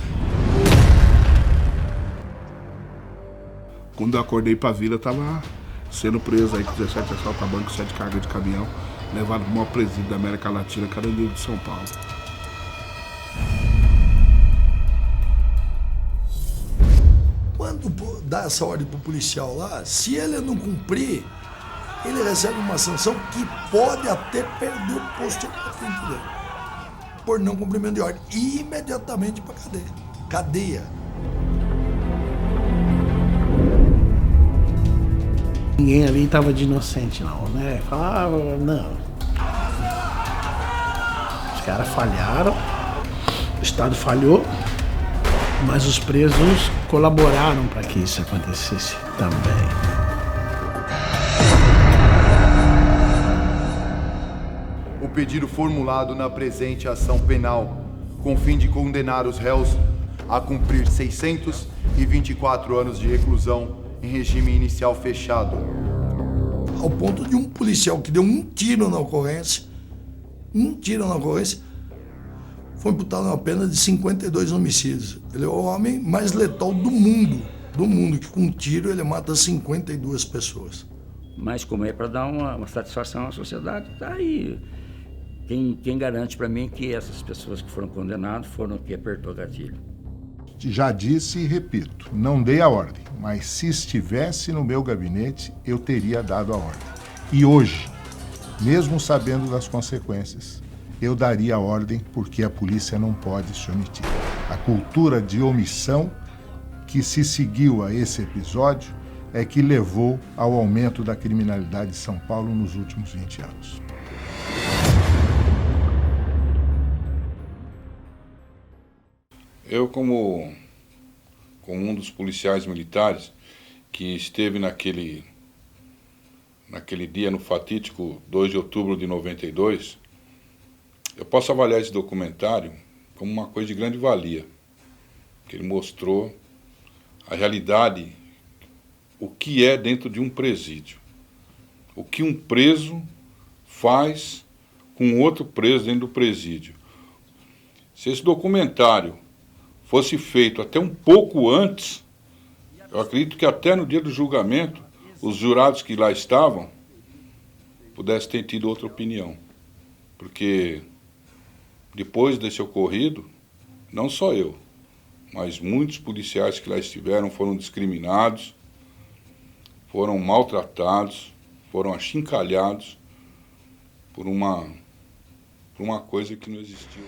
Quando eu acordei pra vila, tava sendo preso aí com 17 assaltos a banco, 7 cargas de caminhão, levado pro maior presídio da América Latina, Carandiru de São Paulo. Quando dá essa ordem pro policial lá, se ele não cumprir, ele recebe uma sanção que pode até perder o posto de patente dele, por não cumprimento de ordem, e imediatamente para cadeia. Ninguém ali estava de inocente não, né? Falava, não. Os caras falharam, o Estado falhou, mas os presos colaboraram para que isso acontecesse também. O pedido formulado na presente ação penal, com o fim de condenar os réus a cumprir 624 anos de reclusão em regime inicial fechado. Ao ponto de um policial que deu um tiro na ocorrência, foi imputado uma pena de 52 homicídios. Ele é o homem mais letal do mundo, que com um tiro ele mata 52 pessoas. Mas como é para dar uma satisfação à sociedade, tá aí. Quem garante para mim que essas pessoas que foram condenadas foram que apertou o gatilho? Já disse e repito, não dei a ordem, mas se estivesse no meu gabinete, eu teria dado a ordem. E hoje, mesmo sabendo das consequências, eu daria a ordem porque a polícia não pode se omitir. A cultura de omissão que se seguiu a esse episódio é que levou ao aumento da criminalidade de São Paulo nos últimos 20 anos. Eu, como um dos policiais militares que esteve naquele dia, no fatídico 2 de outubro de 92, eu posso avaliar esse documentário como uma coisa de grande valia, que ele mostrou a realidade, o que é dentro de um presídio. O que um preso faz com outro preso dentro do presídio. Se esse documentário fosse feito até um pouco antes, eu acredito que até no dia do julgamento, os jurados que lá estavam pudessem ter tido outra opinião. Porque depois desse ocorrido, não só eu, mas muitos policiais que lá estiveram foram discriminados, foram maltratados, foram achincalhados por uma coisa que não existiu.